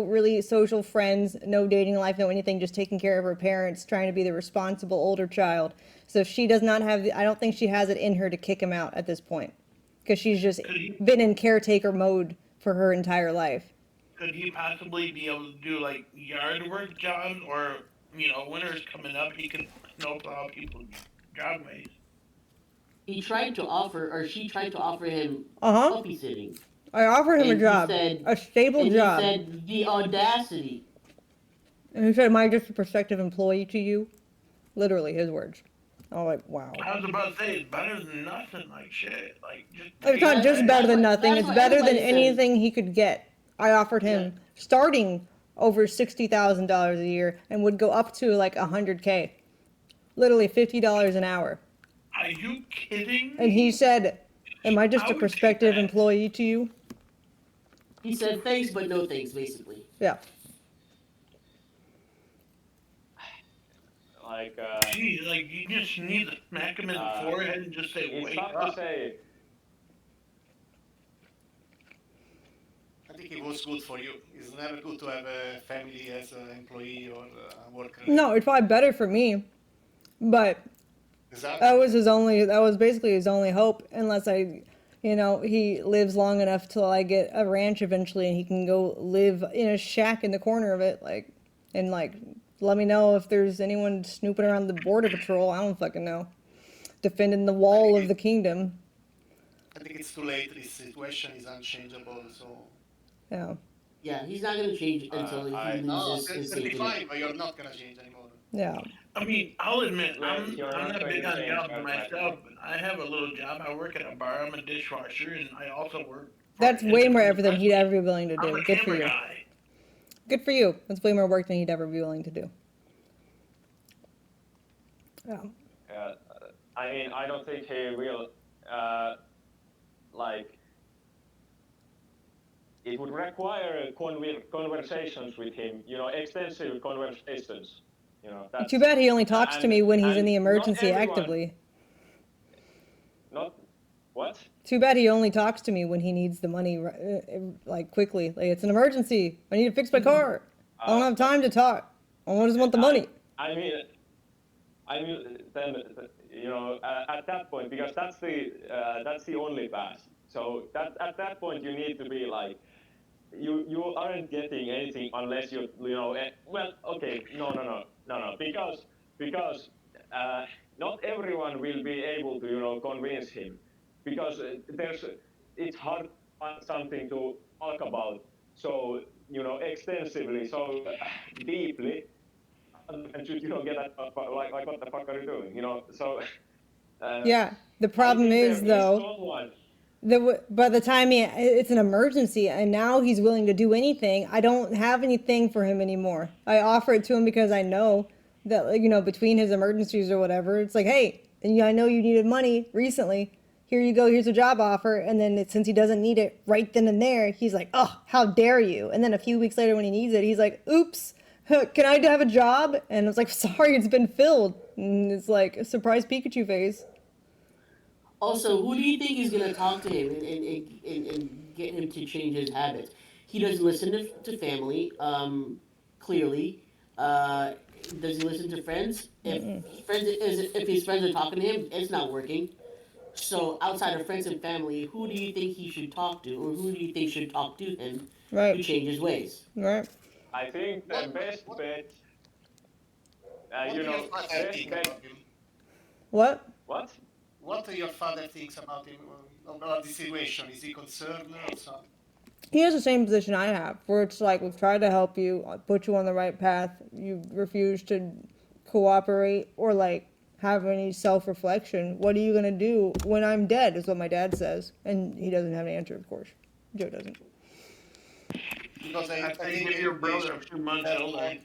really social friends, no dating life, no anything, just taking care of her parents, trying to be the responsible older child. So she does not have, I don't think she has it in her to kick him out at this point because she's just been in caretaker mode for her entire life. Could he possibly be able to do like yard work jobs, or winter's coming up, he could snowplow people's driveways? She tried to offer him Uh-huh. puppy sitting. I offered him And a he job, said- a stable And job. he said, the audacity. And he said, am I just a prospective employee to you? Literally, his words. I was like, wow. I was about to say, it's better than nothing, like shit. Like, just It's not just better than nothing. That's It's what better than everybody says. anything he could get. I offered him starting over $60,000 a year and would go up to like $100K. Literally $50 an hour. Are you kidding? And he said, am I just I a would prospective take that. employee to you? He said thanks, but no thanks, basically. Yeah. like Gee, like you just need to smack him in the forehead and just say, it's "Wake tough to up." say. I think it was good for you. It's never good to have a family as an employee or a worker. No, it's probably better for me, but Exactly. that was basically his only hope, unless he lives long enough till I get a ranch eventually and he can go live in a shack in the corner of it, and let me know if there's anyone snooping around the border patrol. I don't fucking know. Defending the wall of the kingdom. I think it's too late. This situation is unchangeable, so. Yeah. Yeah, he's not gonna change until he No, loses his safety. 35, but you're not gonna change anymore. Yeah. I mean, I'll admit, Well, I'm you're I'm not not going big to on change jobs automatically. myself, but I have a little job. I work at a bar. I'm a dishwasher, and I also work. For That's an way more independent effort than he'd wrestling. ever be willing to I'm do. a Good for camera you. guy. Good for you. That's way more work than he'd ever be willing to do. Yeah. I mean, I don't think he will, like, it would require conversations with him, extensive conversations, that's... Too bad he only talks to me when he's in the not emergency everyone- actively. Not, what? Too bad he only talks to me when he needs the money, quickly. Like, it's an emergency. I need to fix my car. I don't have time to talk. I just want the money. I mean, then, at that point, because that's the only path. So at that point, you need to be like, you aren't getting anything unless well, okay, no, because not everyone will be able to, convince him, because it's hard to find something to talk about so, extensively, so deeply, and should, get at, like, what the fuck are you doing, so... Yeah. The I problem think is, there though, someone... by the time it's an emergency and now he's willing to do anything, I don't have anything for him anymore. I offer it to him because I know that, between his emergencies or whatever, it's like, hey, I know you needed money recently. Here you go. Here's a job offer. And then since he doesn't need it right then and there, he's like, oh, how dare you? And then a few weeks later when he needs it, he's like, oops, can I have a job? And I was like, sorry, it's been filled. And it's like a surprise Pikachu face. Also, who do you think is gonna talk to him and get him to change his habits? He doesn't listen to family, clearly. Does he listen to friends? If his friends are talking to him, it's not working. So outside of friends and family, who do you think he should talk to, or who do you think should talk to him to change his ways? Right. I think the best bet, What do your father think about him? What? What? What do your father thinks about him, about the situation? Is he concerned or something? He has the same position I have, where it's like, we've tried to help you, put you on the right path. You refuse to cooperate or have any self-reflection. What are you gonna do when I'm dead? Is what my dad says, and he doesn't have an answer, of course. Joe doesn't. Because I think think your brother a few months older.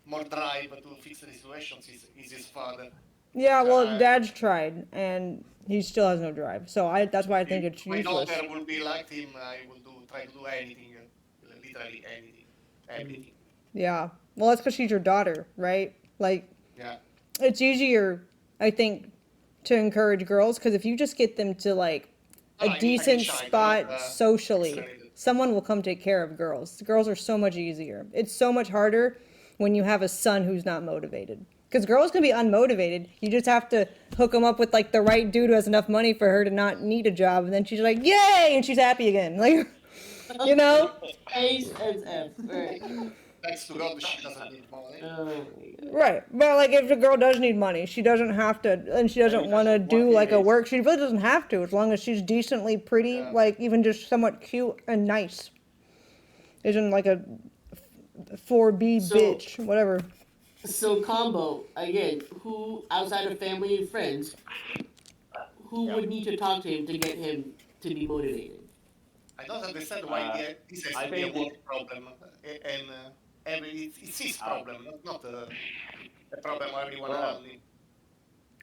More drive to fix the situations is his father. Yeah, well, Dad's tried, and he still has no drive. So that's why I think it's My useless. daughter will be like him. I will try to do anything, literally anything, everything. Yeah, well, that's because she's your daughter, right? Yeah. It's easier, I think, to encourage girls, because if you just get them to a decent spot socially, someone will come take care of girls. Girls are so much easier. It's so much harder when you have a son who's not motivated. Because girls can be unmotivated. You just have to hook them up with the right dude who has enough money for her to not need a job, and then she's like, yay, and she's happy again. Ace as F. Right. Thanks to God, she doesn't need money. Right, but if the girl does need money, she doesn't have to, and she doesn't want to do a work. She really doesn't have to, as long as she's decently pretty, even just somewhat cute and nice. Isn't a 4B bitch, whatever. So combo again. Who outside of family and friends, who would need to talk to him to get him to be motivated? I don't understand why this has to be a work problem, and it's his problem, not a problem of everyone around him.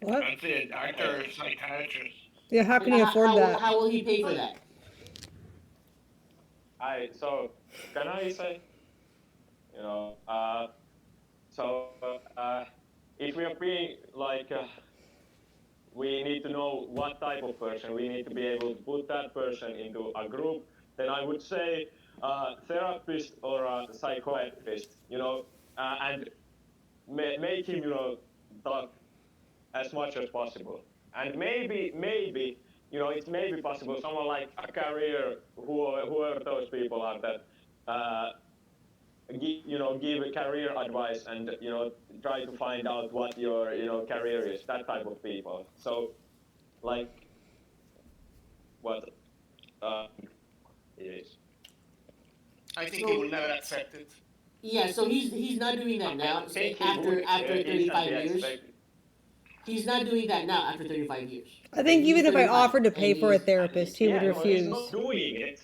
What? I'd say a doctor or a psychiatrist. Yeah, how can he afford that? How will he pay for that? So can I say, if we are being like, we need to know what type of person, we need to be able to put that person into a group, then I would say therapist or a psychiatrist, and make him, talk as much as possible. And maybe, it's maybe possible someone like a career, whoever those people are that, give a career advice and, try to find out what your, career is, that type of people. So, like, what it is. I think he will never accept it. Yeah, so he's not doing that now. I think he After would, 35 instantly years, expect. he's not doing that now. After 35 years, I think he's even if I 35, offered to pay and for a he's therapist, he would No, he's refuse. not doing it.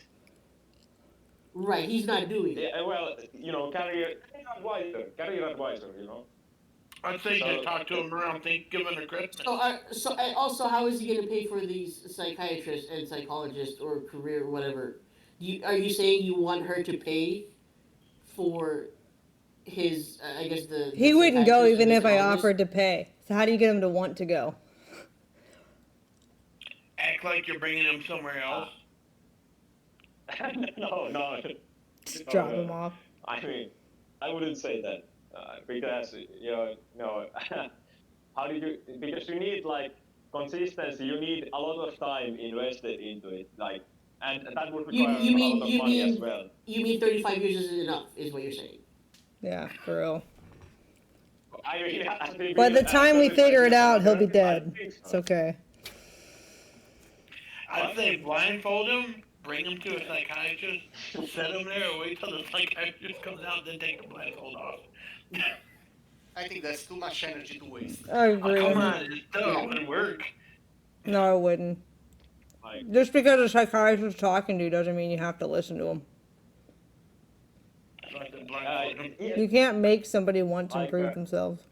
right. He's not doing it. Yeah, well, career advisor, I'd say So- just talk to him around Thanksgiving or Christmas. So also, how is he going to pay for these psychiatrists and psychologists or career whatever? Are you saying you want her to pay for his? I guess the He wouldn't go psychiatrist even and if I psychologist? offered to pay. So how do you get him to want to go? Act like you're bringing him somewhere else. No. Just No, drop no. him off. I mean, I wouldn't say that because no. How do you? Because you need like consistency. You need a lot of time invested into it, like, and that would require a lot of money as well. You mean 35 years isn't enough? Is what you're saying? Yeah, for real. I mean, I think By the time we figure it out, he'll be I dead. think so. It's okay. I'd say blindfold him, bring him to a psychiatrist, set him there, wait till the psychiatrist comes out, then take the blindfold off. I think that's too much energy to waste. I Oh, agree. come on, it still wouldn't work. No, I wouldn't. Like, Just because a psychiatrist is talking to you doesn't mean you have to listen to him. So I said blindfold him. yeah, You can't make somebody want to Like, improve themselves.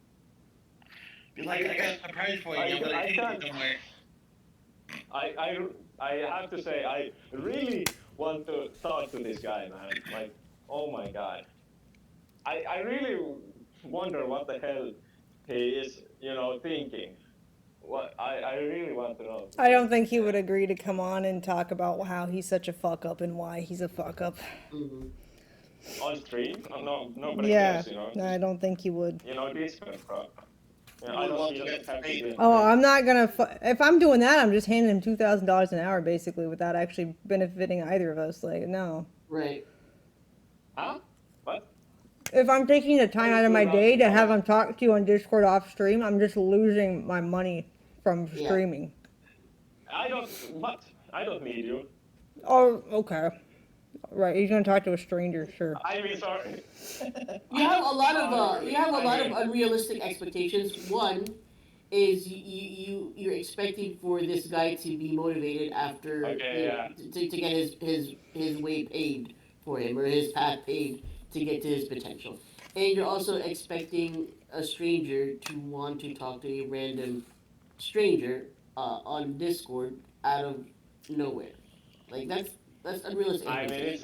Be like, I got a surprise for you, I'm gonna I take you can't- somewhere. I have to say, I really want to talk to this guy, man. Like, oh my god. I really wonder what the hell he is, thinking. What I really want to know. I don't think he would agree to come on and talk about how he's such a fuck up and why he's a fuck up. Mm-hmm. On stream? No, nobody Yeah, cares, I don't think he would. Discord, bro. You I will don't want he to doesn't get have to paid. be- Oh, I'm not gonna. If I'm doing that, I'm just handing him $2,000 an hour, basically, without actually benefiting either of us. Like, no. Right. Huh? What? If I'm taking the time out of my day to have him talk to you on Discord off stream, I'm just losing my money from Yeah. streaming. I don't need you. Oh, okay. Right, he's gonna talk to a stranger, sure. I mean, sorry. You have a lot of unrealistic expectations. One is you're expecting for this guy to be motivated after to get his way paved for him, or his path paved to get to his potential. And you're also expecting a stranger to want to talk to a random stranger on Discord out of nowhere. Like that's unrealistic. I mean,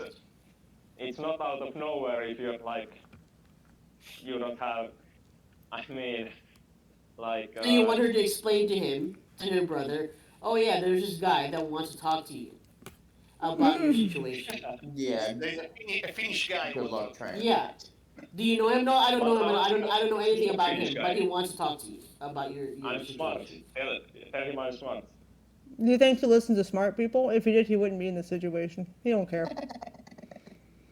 it's not out of nowhere if you're like, you don't have, I mean, like. So you want her to explain to her brother, oh yeah, there's this guy that wants to talk to you about your situation. Yeah, There's a Finnish guy. good luck trying. Yeah. Do you know him? No, I don't know him. I don't know anything about Finnish him, guy. but he wants to talk to you about your I'm smart. situation. Tell him I'm smart. Do you think he listens to smart people? If he did, he wouldn't be in this situation. He don't care.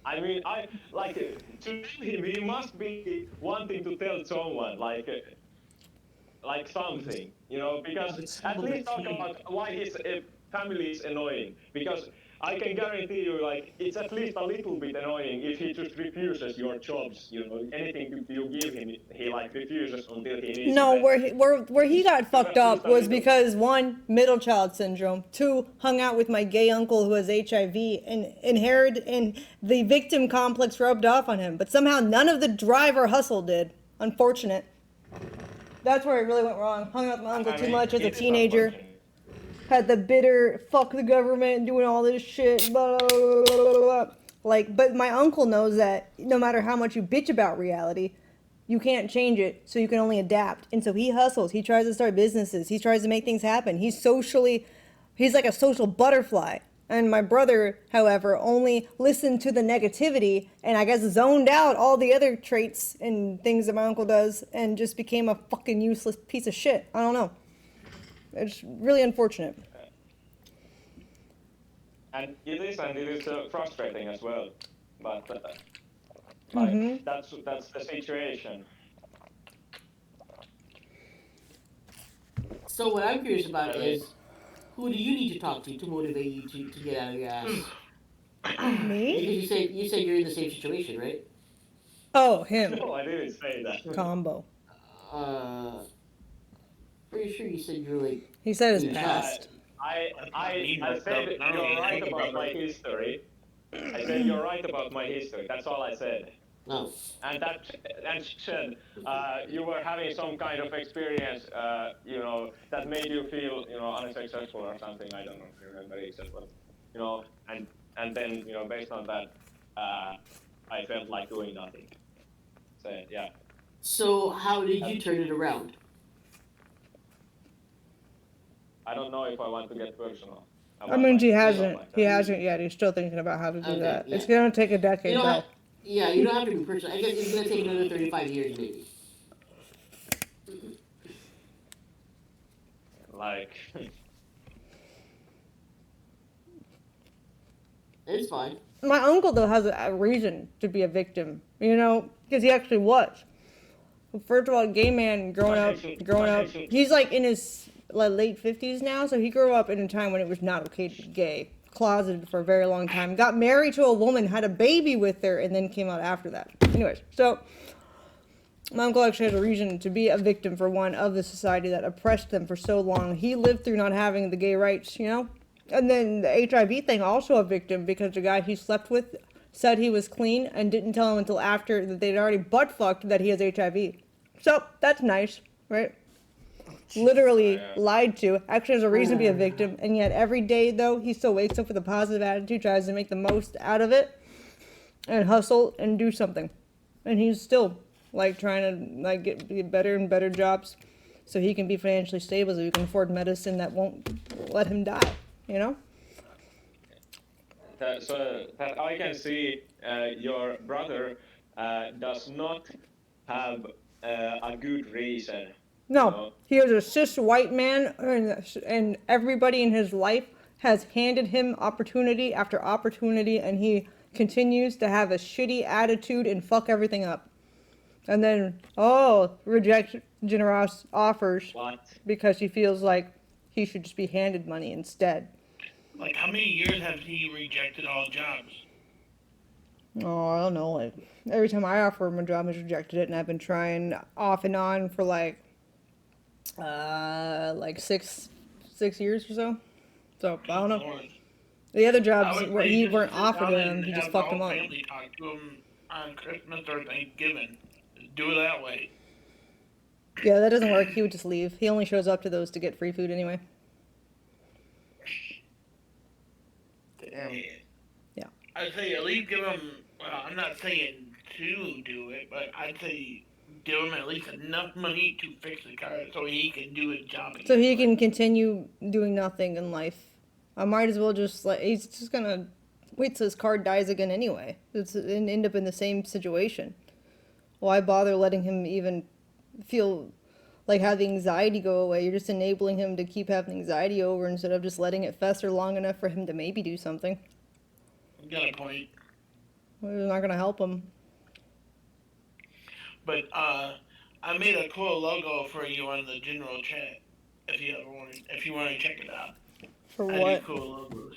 I mean, to him, he must be wanting to tell someone, like something, because at least talk about why his family is annoying. Because I can guarantee you, like, it's at least a little bit annoying if he just refuses your jobs, anything you give him, he, like, refuses until he needs No, it. where he got fucked up was because, one, middle child syndrome, two, hung out with my gay uncle who has HIV and inherited, and the victim complex rubbed off on him. But somehow none of the drive or hustle did. Unfortunate. That's where it really went wrong. Hung out with my uncle I too mean, much as a it is teenager. unfortunate. Had the bitter, fuck the government, doing all this shit, blah, blah, blah, blah, blah. Like, but my uncle knows that no matter how much you bitch about reality, You can't change it, so you can only adapt. And so he hustles. He tries to start businesses. He tries to make things happen. He's like a social butterfly. And my brother, however, only listened to the negativity and I guess zoned out all the other traits and things that my uncle does and just became a fucking useless piece of shit. I don't know. It's really unfortunate. And it is frustrating as well. But like that's the situation. So what I'm curious about is, who do you need to talk to motivate you to get out of your ass? Me? Because you said you're in the same situation, right? Oh, him. No, I didn't say that. Combo. Pretty sure you said you were like. He said his in past. I said you're right about my history. I said you're right about my history. That's all I said. No. And said you were having some kind of experience, that made you feel, unsuccessful or something. I don't remember exactly, and then, based on that, I felt like doing nothing. So yeah. So how did you turn it around? I don't know if I want to get personal. I mean, he hasn't yet. He's still thinking about how to do that. Yeah. It's going to take a decade, though. Yeah, you don't have to be personal. I guess it's going to take another 35 years, maybe. Like... It's fine. My uncle, though, has a reason to be a victim, because he actually was. First of all, gay man growing up, he's like in his late 50s now, so he grew up in a time when it was not okay to be gay. Closeted for a very long time, got married to a woman, had a baby with her, and then came out after that. Anyways, so my uncle actually has a reason to be a victim for one of the society that oppressed them for so long. He lived through not having the gay rights, And then the HIV thing, also a victim, because the guy he slept with said he was clean and didn't tell him until after that they'd already butt fucked that he has HIV. So that's nice, right? Literally lied to. Actually has a reason to be a victim, and yet every day though he still wakes up with a positive attitude, tries to make the most out of it, and hustle and do something. And he's still trying to get better and better jobs, so he can be financially stable, so he can afford medicine that won't let him die. So that I can see, your brother does not have a good reason. No, he is a cis white man, and everybody in his life has handed him opportunity after opportunity, and he continues to have a shitty attitude and fuck everything up. And then, reject generous offers because he feels like he should just be handed money instead. Like, how many years has he rejected all jobs? Oh, I don't know. Every time I offer him a job, he's rejected it, and I've been trying off and on for 6 years or so. So I don't know. The other jobs where he weren't offered him, he just fucked them up. Family talk to him on Christmas or Thanksgiving. Just do it that way. Yeah, that doesn't work. He would just leave. He only shows up to those to get free food anyway. Damn. Yeah. I'd say at least give him. Well, I'm not saying to do it, but I'd say give him at least enough money to fix the car so he can do his job again. So he can continue doing nothing in life. I might as well just he's just gonna wait till his car dies again anyway. And end up in the same situation. Why bother letting him even feel have the anxiety go away? You're just enabling him to keep having anxiety over instead of just letting it fester long enough for him to maybe do something. You got a point. Well, it's not gonna help him. But I made a cool logo for you on the general chat. If you want to check it out. For I what? do cool logos.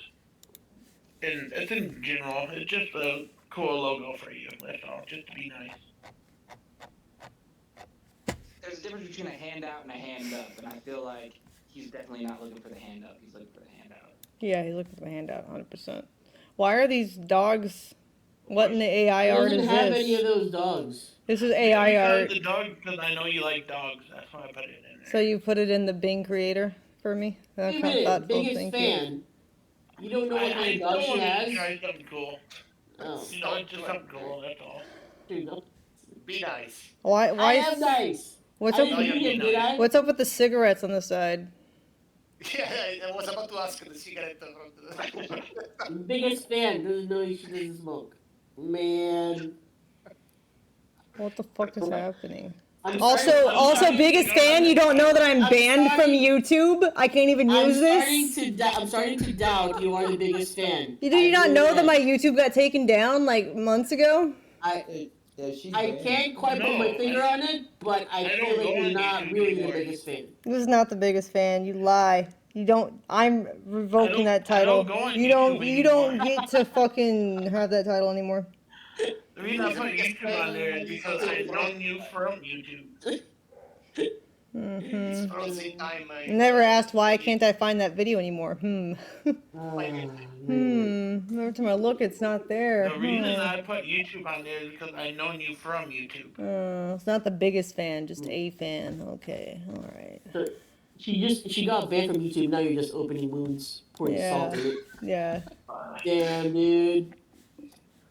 And it's in general. It's just a cool logo for you. That's all. Just to be nice. There's a difference between a handout and a hand up, and I feel like he's definitely not looking for the hand up. He's looking for the handout. Yeah, he's looking for the handout, 100%. Why are these dogs? What in the AI art is this? He doesn't have any of those dogs. This is AI art. The dog, because I know you like dogs. That's why I put it in there. So you put it in the Bing creator for me? That's Wait a minute, biggest fan. You don't know what kind of dog she has? Try something cool. Oh. It's just something cool, that's all. Dude, Be nice. Why? I am nice. What's I up? didn't mean it, did I? What's up with the cigarettes on the side? Yeah, I was about to ask the cigarette from the... Biggest fan. Doesn't know she doesn't smoke. Man. What the fuck is happening? I'm Also, starting- biggest fan. You don't know that I'm banned from YouTube. I can't even use this. I'm starting to doubt you are the biggest fan. Did you not know that my YouTube got taken down like months ago? I I can't quite put my finger on it, but I feel don't like go you're on not YouTube really the anymore. biggest fan. This is not the biggest fan. You lie. You don't. I'm revoking that title. I don't go on You don't. YouTube You don't anymore. get to fucking have that title anymore. The reason I put YouTube on there is because I've known you from YouTube. It's frozen time. Never asked why can't I find that video anymore. Oh, Every time I look, it's not there. The reason I put YouTube on there is because I've known you from YouTube. It's not the biggest fan, just a fan. Okay, all right. So she got banned from YouTube. Now you're just opening wounds, pouring salt in it. Yeah. Damn, dude.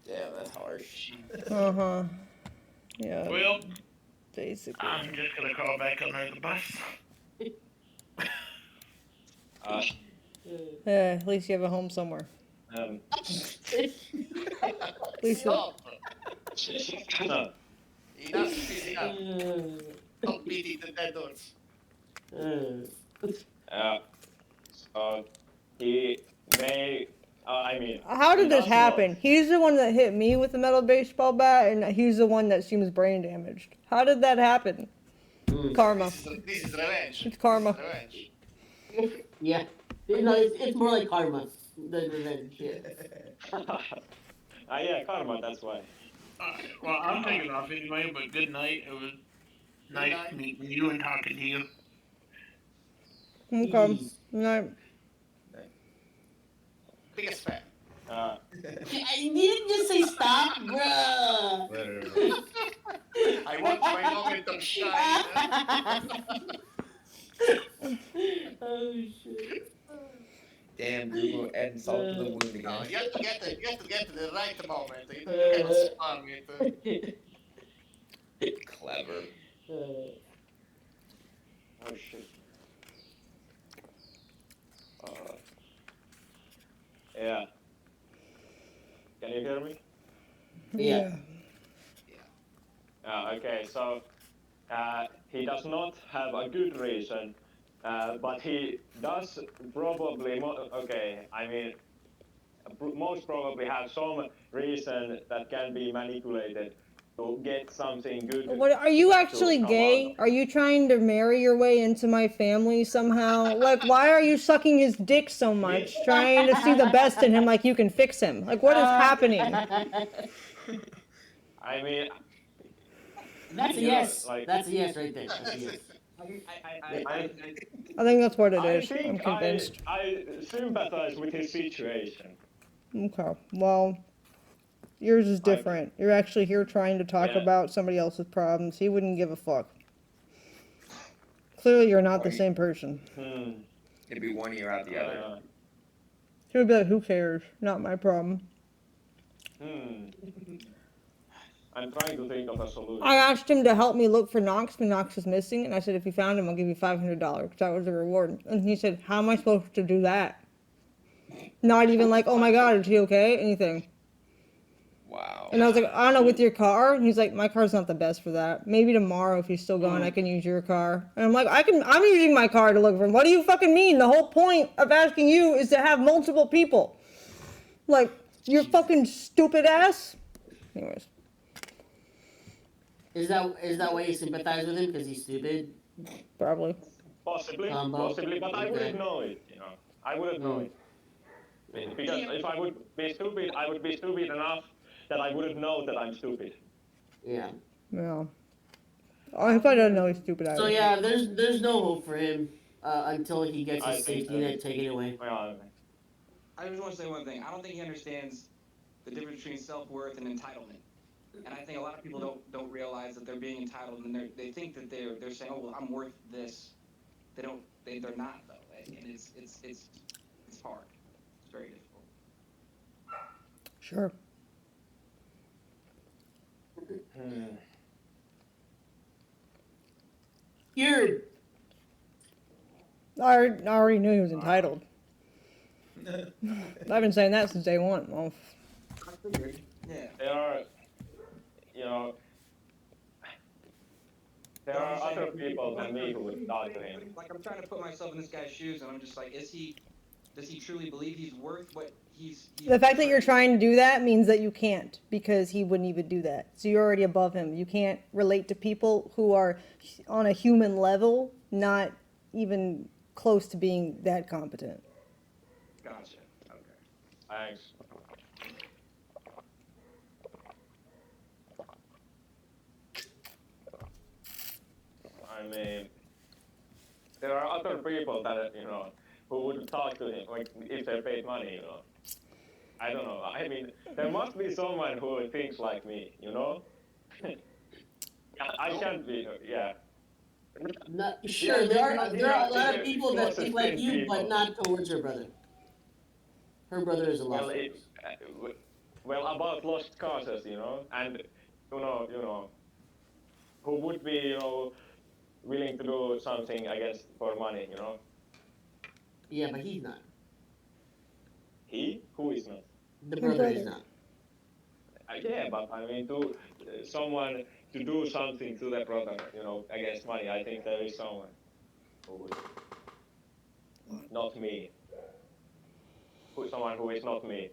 Damn, that's harsh. Yeah. Well, Basically. I'm just gonna crawl back under the bus. Yeah, at least you have a home somewhere. At least you- Stop. Enough is enough. Stop beating the dead horse. So he may. I mean. How did he this does happen? not- He's the one that hit me with the metal baseball bat, and he's the one that seems brain damaged. How did that happen? Karma. This is revenge. It's karma. This is revenge. Yeah. No, it's more like karma than revenge. Yeah. Yeah, karma. That's why. Well, I'm taking off anyway, but good night. It was nice meeting you and talking to you. Okay. No. Biggest fan. I didn't just say stop, bruh. I want my moment of shine. Oh shit. Damn, Google, adding salt to the wound No, again. you have to get the right moment. You cannot spam it. Clever. Oh shit. Yeah. Can you hear me? Yeah. Okay, so he does not have a good reason, but he does probably, most probably have some reason that can be manipulated to get something good. What, are you actually to come gay? out. Are you trying to marry your way into my family somehow? Like, why are you sucking his dick so much? Trying to see the best in him like you can fix him? Like, what is happening? I mean, That's a you know, yes. like- That's a yes right there. That's a yes. I think that's what it I is. think I'm convinced. I sympathize with his situation. Okay, well, yours is different. You're actually here trying to talk Yeah. about somebody else's problems. He wouldn't give a fuck. Clearly, you're not the same person. It'd be one ear out the other. He would be like, who cares? Not my problem. I'm trying to think of a solution. I asked him to help me look for Knox when Knox was missing, and I said, if you found him, I'll give you $500. That was the reward. And he said, how am I supposed to do that? Not even like, oh my god, is he okay? Anything. Wow. And I was like, I don't know, with your car? And he's like, my car's not the best for that. Maybe tomorrow, if he's still gone, I can use your car. And I'm like, I'm using my car to look for him. What do you fucking mean? The whole point of asking you is to have multiple people. Like, you're fucking stupid ass. Anyways. Is that why you sympathize with him? Because he's stupid? Probably. Possibly, Combo. but I wouldn't know it, you know. I wouldn't know it. Because if I would be stupid, I would be stupid enough that I wouldn't know that I'm stupid. Yeah. Yeah. Oh, he probably doesn't know he's stupid either. So yeah, there's no hope for him until he gets I his think safety so. net taken away. Well, I just want to say one thing. I don't think he understands the difference between self-worth and entitlement. And I think a lot of people don't realize that they're being entitled, and they think that they're saying, oh well, I'm worth this. They're not though, and it's hard. It's very difficult. Sure. I already knew he was entitled. I've been saying that since day one. Well, Yeah. There are, you know, there are other people than me who would talk to him. Like I'm trying to put myself in this guy's shoes, and I'm just like, does he truly believe he's worth what he's the fact that you're trying to do that means that you can't, because he wouldn't even do that. So you're already above him. You can't relate to people who are on a human level, not even close to being that competent. Gotcha. Okay. Thanks. I mean, there are other people that, who would talk to him, like, if they paid money. I don't know. I mean, there must be someone who thinks like me. I can't be, yeah. Not, sure, there are a lot of people that think like you, but not towards her brother. Her brother is a lot. Well, about lost causes, and who would be, willing to do something against for money. Yeah, but he's not. He? Who is not? The brother is not. Yeah, but I mean, to someone to do something to the brother, against money, I think there is someone who would. Not me. Someone who is not me.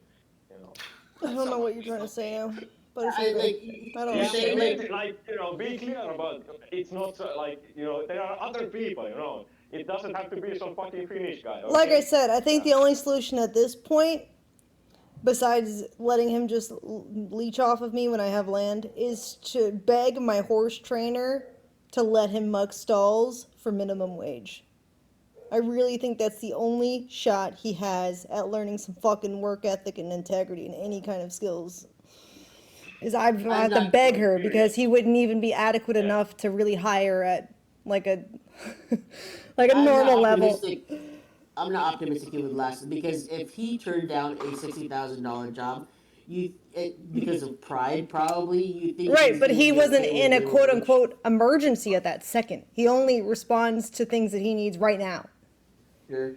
I don't know what you're trying to say now, but it's I okay. like. I don't You're know. saying Be clear about it's not there are other people. It doesn't have to be some fucking Finnish guy. Okay? Like I said, I think the only solution at this point, besides letting him just leech off of me when I have land, is to beg my horse trainer to let him muck stalls for minimum wage. I really think that's the only shot he has at learning some fucking work ethic and integrity and any kind of skills. Is I have to beg her, because he wouldn't even be adequate enough to really hire at like a normal level. I'm not optimistic he would last, because if he turned down a $60,000 job, because of pride, probably you think right, but he wasn't in a quote unquote emergency at that second. He only responds to things that he needs right now. Sure.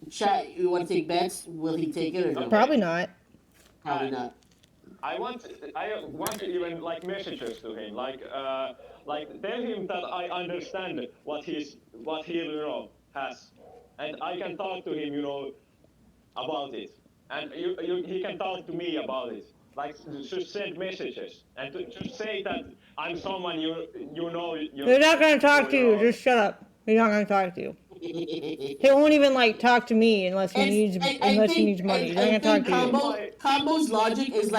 Chat, you want to take bets? Will he take it or no? Probably not. Probably not. I want even like messages to him, like tell him that I understand what he has, and I can talk to him about it, and he can talk to me about it. Like just send messages and just say that I'm someone They're not gonna talk to you. Just shut up. He's not gonna talk to you. He won't even talk to me unless he needs money. He's not gonna talk to you. Combo's logic is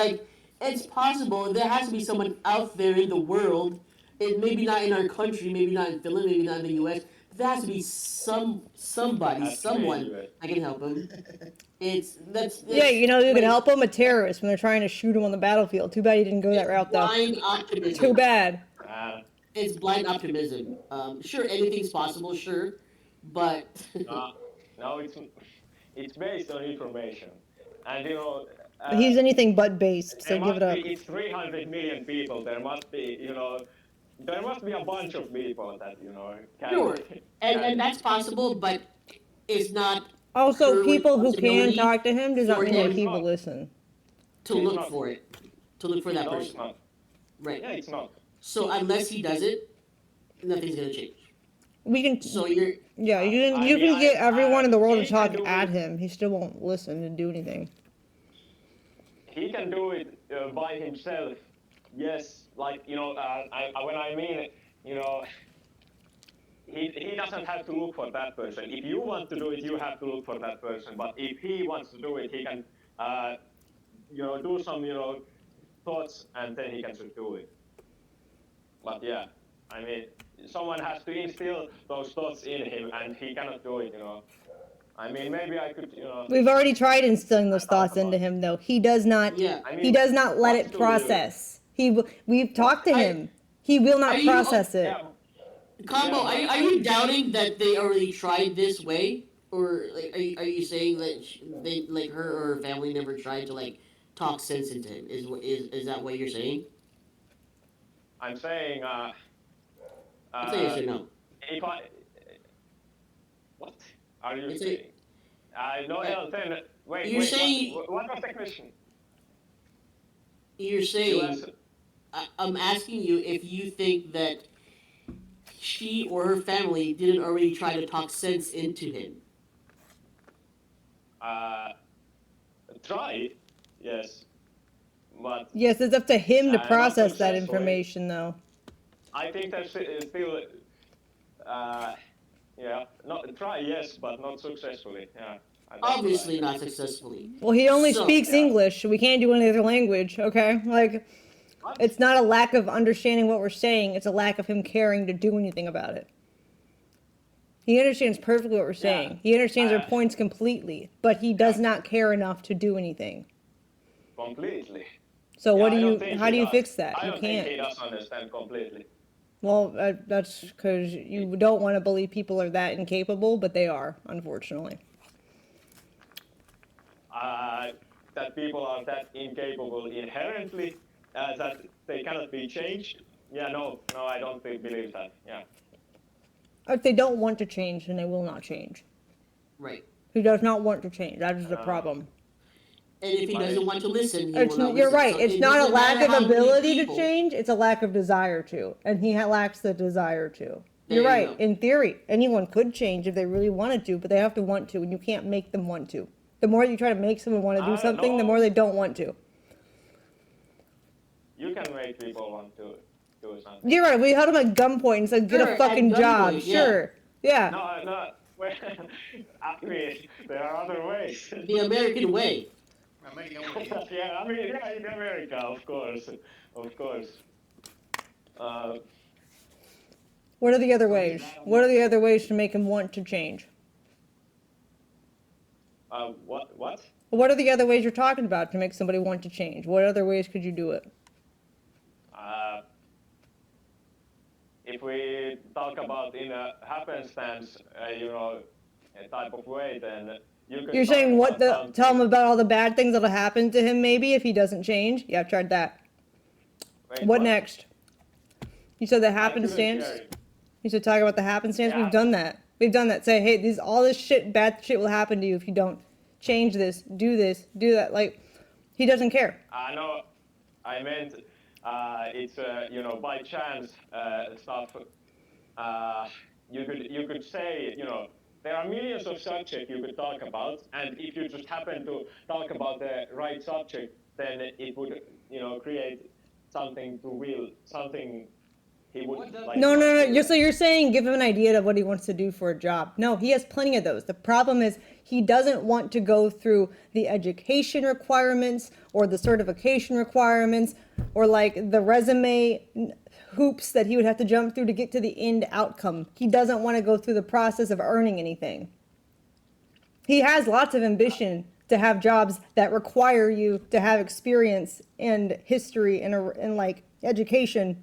it's possible there has to be someone out there in the world, and maybe not in our country, maybe not in Finland, maybe not in the U.S. But there has to be somebody, someone that can help him. That's yeah, you can help him, a terrorist, when they're trying to shoot him on the battlefield. Too bad he didn't go that route, though. Blind optimism. Too bad. It's blind optimism. Sure, anything's possible, sure, but no, it's based on information, and he's anything but based, so give it up. It's 300 million people. There must be a bunch of people that can. Sure, and that's possible, but it's not. Also, people who can talk to him does not mean that he will listen. To look for it, to look for that person. It's not. Right. Yeah, it's not. So unless he does it, nothing's gonna change. We can. So you're. Yeah, you can get everyone in the world to talk at him. He still won't listen and do anything. He can do it by himself. Yes, when I mean, he doesn't have to look for that person. If you want to do it, you have to look for that person. But if he wants to do it, he can, do some, thoughts, and then he can just do it. But yeah, I mean, someone has to instill those thoughts in him, and he cannot do it. I mean, maybe I could. We've already tried instilling those thoughts into him, though. He does not. Yeah. He does not let it process. We've talked to him. He will not process it. Yeah. Combo, are you doubting that they already tried this way, or are you saying that they her or her family never tried to talk sense into him? Is that what you're saying? I'm saying. I'll say yes or no. If Are you It's a- saying? No, then wait. You're Wait. saying- What was the question? You're You saying, asked. I'm asking you if you think that she or her family didn't already try to talk sense into him. Try. Yes. But Yes, it's up to him to not process that successfully. information, though. I think that's still. Yeah. Not try. Yes, but not successfully. Yeah. Obviously not successfully. Well, he only So- speaks Yeah. English. So we can't do any other language, okay? Like, What? it's not a lack of understanding what we're saying. It's a lack of him caring to do anything about it. He understands perfectly what we're saying. He understands our points completely, but he does not care enough to do anything. Completely. So what Yeah, I do don't you? think How he do you does. fix that? I You don't think he can't. does understand completely. Well, that's because you don't want to believe people are that incapable, but they are, unfortunately. That people are that incapable inherently that they cannot be changed. Yeah, no, I don't believe that. Yeah. If they don't want to change, then they will not change. Right. He does not want to change. That is the problem. And if he doesn't want to listen, he It's, will not you're listen. right. So It's it not a doesn't lack matter of how many ability people- to change. It's a lack of desire to, and he lacks the desire to. There You're you right. go. In theory, anyone could change if they really wanted to, but they have to want to, and you can't make them want to. The more you try to make someone want to do something, the more they don't want to. You can make people want to do something. You're right. We held him at gunpoint and said, "Get Sure, a at fucking job." gunpoint, yeah. Sure. Yeah. No. Well, I mean, there are other ways. The American way. American way. Yeah, I mean, yeah, in America, of course. What are the other ways? What are the other ways to make him want to change? What? What are the other ways you're talking about to make somebody want to change? What other ways could you do it? If we talk about in a happenstance, a type of way, then you could. You're talk saying what about the something. tell him about all the bad things that'll happen to him maybe if he doesn't change? Yeah, I've tried that. Wait, What next? You said the I couldn't happenstance? hear you. You should talk about the happenstance. Yeah. We've done that. We've done that. Say, hey, all this shit, bad shit will happen to you if you don't change this, do that. Like, he doesn't care. No, I meant it's by chance stuff. You could say there are millions of subjects you could talk about, and if you just happen to talk about the right subject, then it would create something something. He would like. No. So you're saying give him an idea of what he wants to do for a job. No, he has plenty of those. The problem is he doesn't want to go through the education requirements or the certification requirements or like the resume hoops that he would have to jump through to get to the end outcome. He doesn't want to go through the process of earning anything. He has lots of ambition to have jobs that require you to have experience and history and like education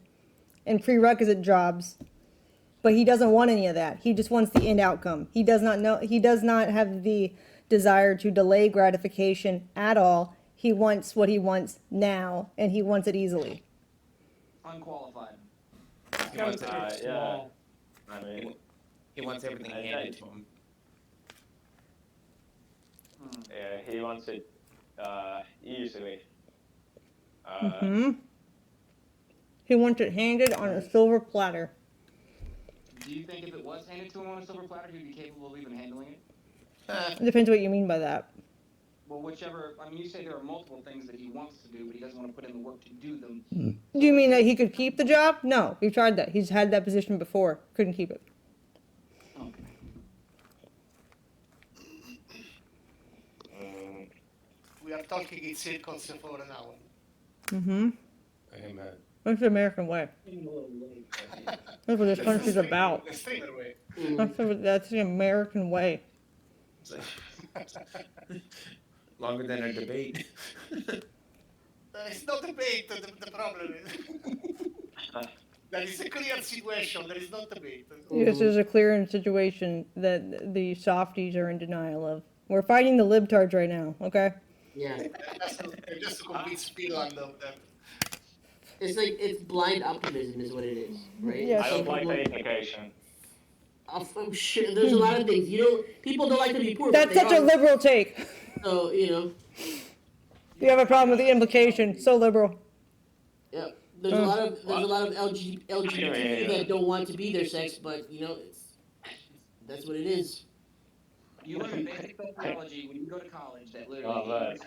and prerequisite jobs, but he doesn't want any of that. He just wants the end outcome. He does not have the desire to delay gratification at all. He wants what he wants now, and he wants it easily. Unqualified. He wants it Yeah. small. I mean, He wants everything handed to him. he wants it easily. He wants it handed on a silver platter. Do you think if it was handed to him on a silver platter, he'd be capable of even handling it? It depends what you mean by that. Well, whichever. I mean, you say there are multiple things that he wants to do, but he doesn't want to put in the work to do them. Do you mean that he could keep the job? No, we've tried that. He's had that position before. Couldn't keep it. Okay. We are talking in circles for an hour. Amen. That's the American way. That's what this country's about. The streamer way. That's the American way. It's like longer than a debate. It's not debate, the problem is. That is a clear situation, there is no debate. Yes, there's a clear situation that the softies are in denial of. We're fighting the libtards right now, okay? Yeah. Just to convince Finland of that. It's like, it's blind optimism is what it is, right? Yeah. I don't like the implication. I'm sure there's a lot of things. People don't like to be poor. That's such a liberal take. So You have a problem with the implication. So liberal. yeah. There's a lot of LGBT that don't want to be their sex, but that's what it is. You learn basic psychology when you go to college that literally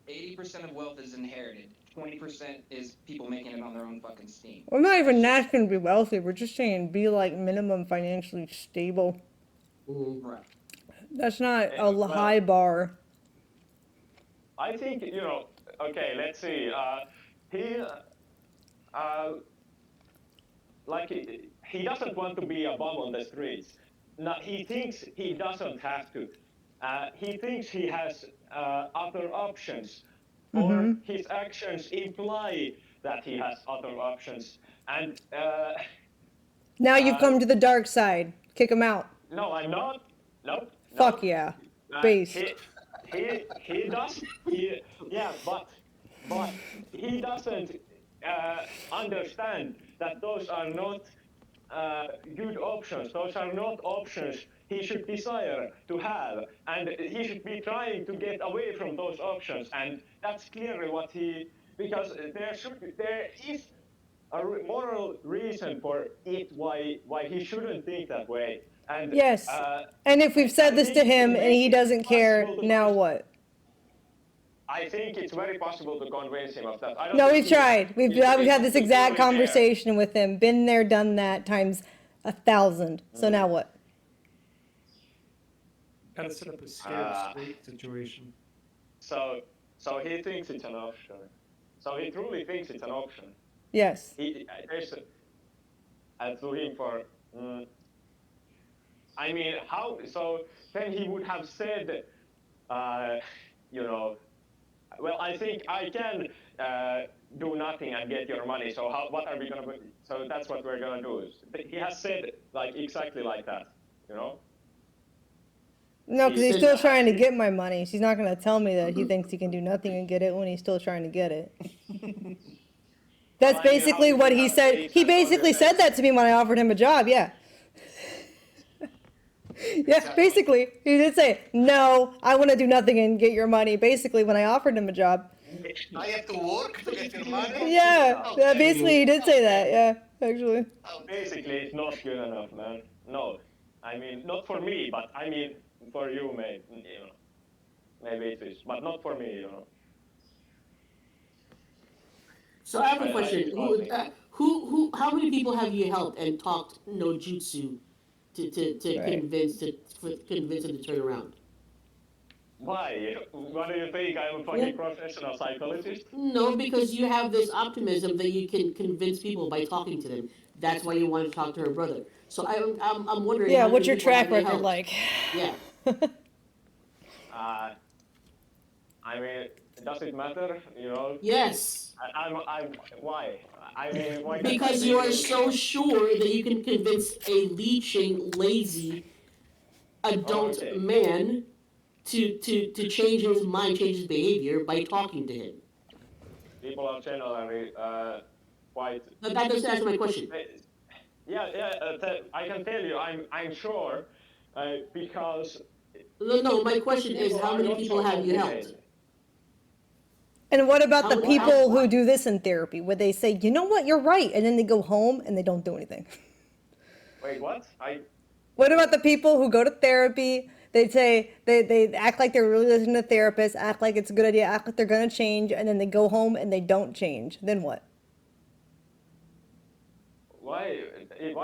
80% of wealth is inherited. 20% is people making it on their own fucking steam. We're not even asking to be wealthy. We're just saying be like minimum financially stable. Mm-hmm. Right. That's not a high bar. I think, okay, let's see. He doesn't want to be a bum on the streets. No, he thinks he doesn't have to. He thinks he has other options, or his actions imply that he has other options. And now you've come to the dark side. Kick him out. no, I'm not. No. Fuck yeah. Based. He does. But he doesn't understand that those are not good options. Those are not options he should desire to have, and he should be trying to get away from those options. And that's clearly what because there is a moral reason for it why he shouldn't think that way. And yes. And if we've said this to him and he doesn't care, now what? I think it's very possible to convince him of that. No, we've tried. We've had this exact conversation with him. Been there, done that times 1,000. So now what? Gotta set up a scared straight situation. So he thinks it's an option. So he truly thinks it's an option. Yes. There's looking for. I mean, how? So then he would have said, well, I think I can do nothing and get your money. So what are we gonna do? So that's what we're gonna do. He has said exactly like that, No, because he's still trying to get my money. She's not gonna tell me that he thinks he can do nothing and get it when he's still trying to get it. That's basically what he said. He basically said that to me when I offered him a job. Yeah. Yeah, basically, he did say, no, I want to do nothing and get your money, basically, when I offered him a job. I have to work to get your money? Yeah, Okay. basically, he did say that, yeah, actually. Basically, it's not good enough, man. No. I mean, not for me, but I mean, for you, maybe, maybe it is, but not for me, So I have a question. How many people have you helped and talked no jutsu to Right. convince him to turn around? Why? What do you think? I'm a fucking professional psychologist? No, because you have this optimism that you can convince people by talking to them. That's why you want to talk to her brother. So I'm wondering. Yeah, how what's many your people track have you record helped? like? Yeah. I mean, does it matter? Yes. Why? I mean, why? Because you are so sure that you can convince a leeching, lazy adult man to change his mind, change his behavior by talking to him. People are generally quite. But that doesn't answer my question. I can tell you, I'm sure, because. No, my question is, how many people have you helped? And what about the people who do this in therapy, where they say, you know what, you're right, and then they go home and they don't do anything? Wait, what? What about the people who go to therapy? They say, they act like they're really listening to therapists, act like it's a good idea, act like they're going to change, and then they go home and they don't change. Then what? Why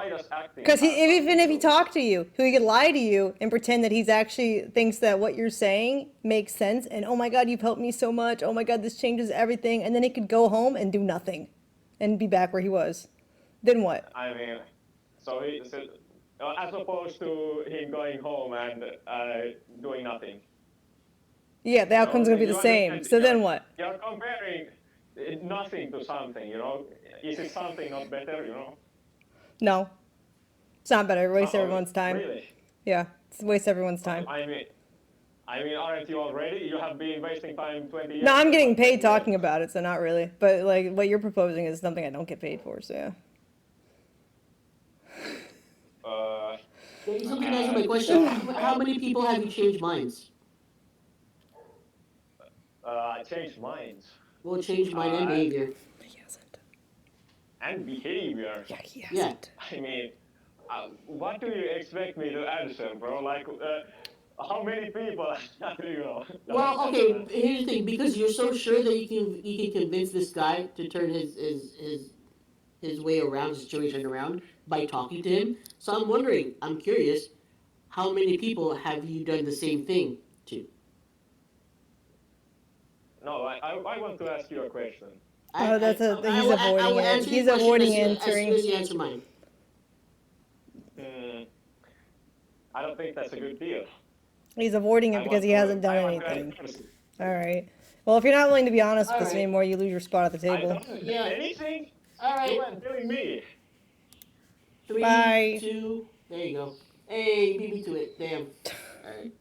does acting? Because even if he talked to you, he could lie to you and pretend that he's actually thinks that what you're saying makes sense. And oh my God, you've helped me so much. Oh my God, this changes everything. And then he could go home and do nothing, and be back where he was. Then what? I mean, so as opposed to him going home and doing nothing. Yeah, the outcome's gonna be the same. So then what? You're comparing nothing to something. Is it something not better? No, it's not better. It wastes everyone's time. Really? Yeah, it's waste everyone's time. I mean, aren't you already? You have been wasting time 20 years. No, I'm getting paid talking about it, so not really. But like what you're proposing is something I don't get paid for, so yeah. You still didn't answer my question. How many people have you changed minds? I changed minds. Well, change mind and behavior. He hasn't. And behavior. Yeah, he Yeah. hasn't. I mean, what do you expect me to answer, bro? Like, how many people? You know. Well, okay. Here's the thing: because you're so sure that you can convince this guy to turn his way around, his situation around by talking to him. So I'm wondering, I'm curious, how many people have you done the same thing to? No, I want to ask you a question. Oh, that's he's avoiding it. He's avoiding answering. As soon as you answer mine. I don't think that's a good deal. He's avoiding it because he hasn't done anything. All right. Well, if you're not willing to be honest with us anymore, you lose your spot at the table. I don't do anything. All right. You weren't telling me. 3, Bye. 2. There you go. Hey, beat me to it. Damn. All right.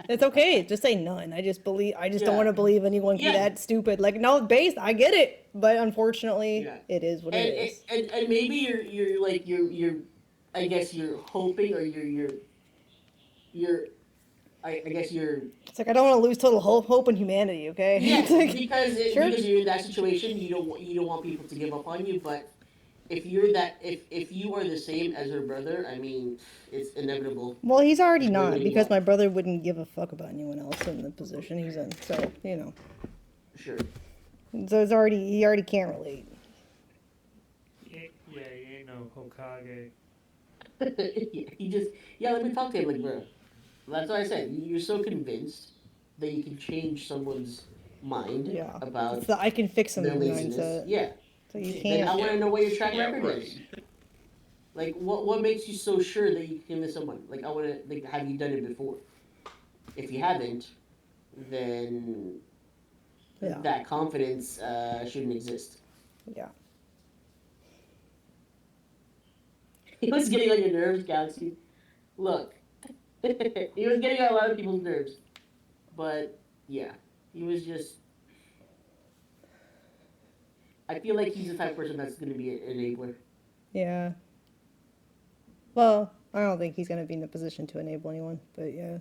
It's okay. Just say none. I just don't want to believe anyone can be that stupid. Like, no, base. I get it, but unfortunately, it is what it is. And maybe you're like you're I guess you're hoping or you're I guess you're. It's like I don't want to lose total hope in humanity. Okay. Yeah, like, because you're in that situation, you don't want people to give up on you, but. If you are the same as her brother, I mean, it's inevitable. Well, he's already not, because my brother wouldn't give a fuck about anyone else in the position he's in. So, you know. Sure. So he already can't relate. Yeah, he ain't no Hokage. Let me talk to him like, bro. That's what I said. You're so convinced that you can change someone's mind about it's the I can fix him mindset. Yeah. So you can't. Then I want to know what your track record is. Like, what makes you so sure that you can miss someone? Like, I want to, like, have you done it before? If you haven't, then that confidence shouldn't exist. Yeah. He was getting on your nerves, Galaxy. Look, he was getting on a lot of people's nerves. But, yeah, he was just... I feel like he's the type of person that's going to be an enabler. Yeah. Well, I don't think he's going to be in the position to enable anyone, but yeah.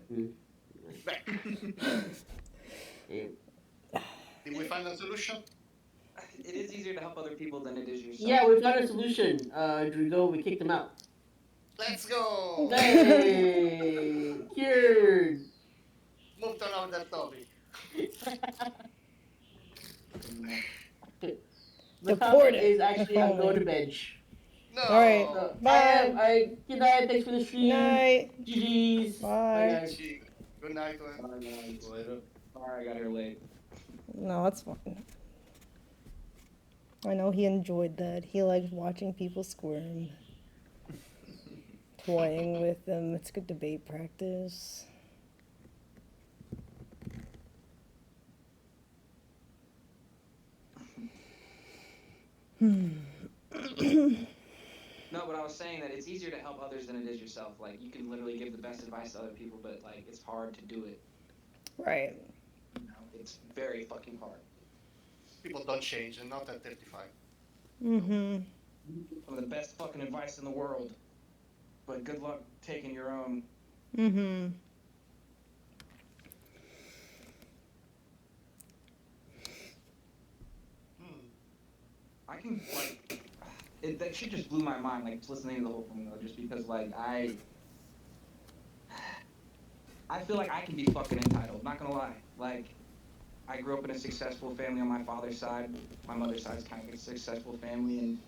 Did we find a solution? It is easier to help other people than it is yourself. Yeah, we found a solution. Drigo, we kicked him out. Let's go! Hey! Cured! Move to another topic. The topic is actually I'm going to bench. No! Alright, bye! Good night, thanks for the stream. Good night. GG's. Bye. Good night. Sorry, I got here late. No, that's fine. I know he enjoyed that. He liked watching people squirm. Toying with them. It's good debate practice. No, but I was saying that it's easier to help others than it is yourself. Like, you can literally give the best advice to other people, but, like, it's hard to do it. Right. You know, it's very fucking hard. People don't change, and not at 35. Mm-hmm. Some of the best fucking advice in the world. But good luck taking your own. Mm-hmm. I can, like, that shit just blew my mind, like, just listening to the whole thing, though, just because, like, I feel like I can be fucking entitled, not gonna lie. Like, I grew up in a successful family on my father's side. My mother's side is kind of a successful family, and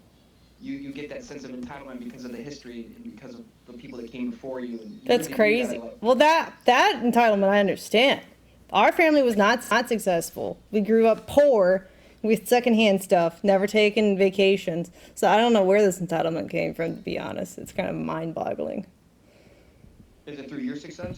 you get that sense of entitlement because of the history and because of the people that came before you. And That's crazy. Well, that entitlement I understand. Our family was not successful. We grew up poor with secondhand stuff, never taken vacations. So I don't know where this entitlement came from, to be honest. It's kind of mind-boggling. Is it through your success?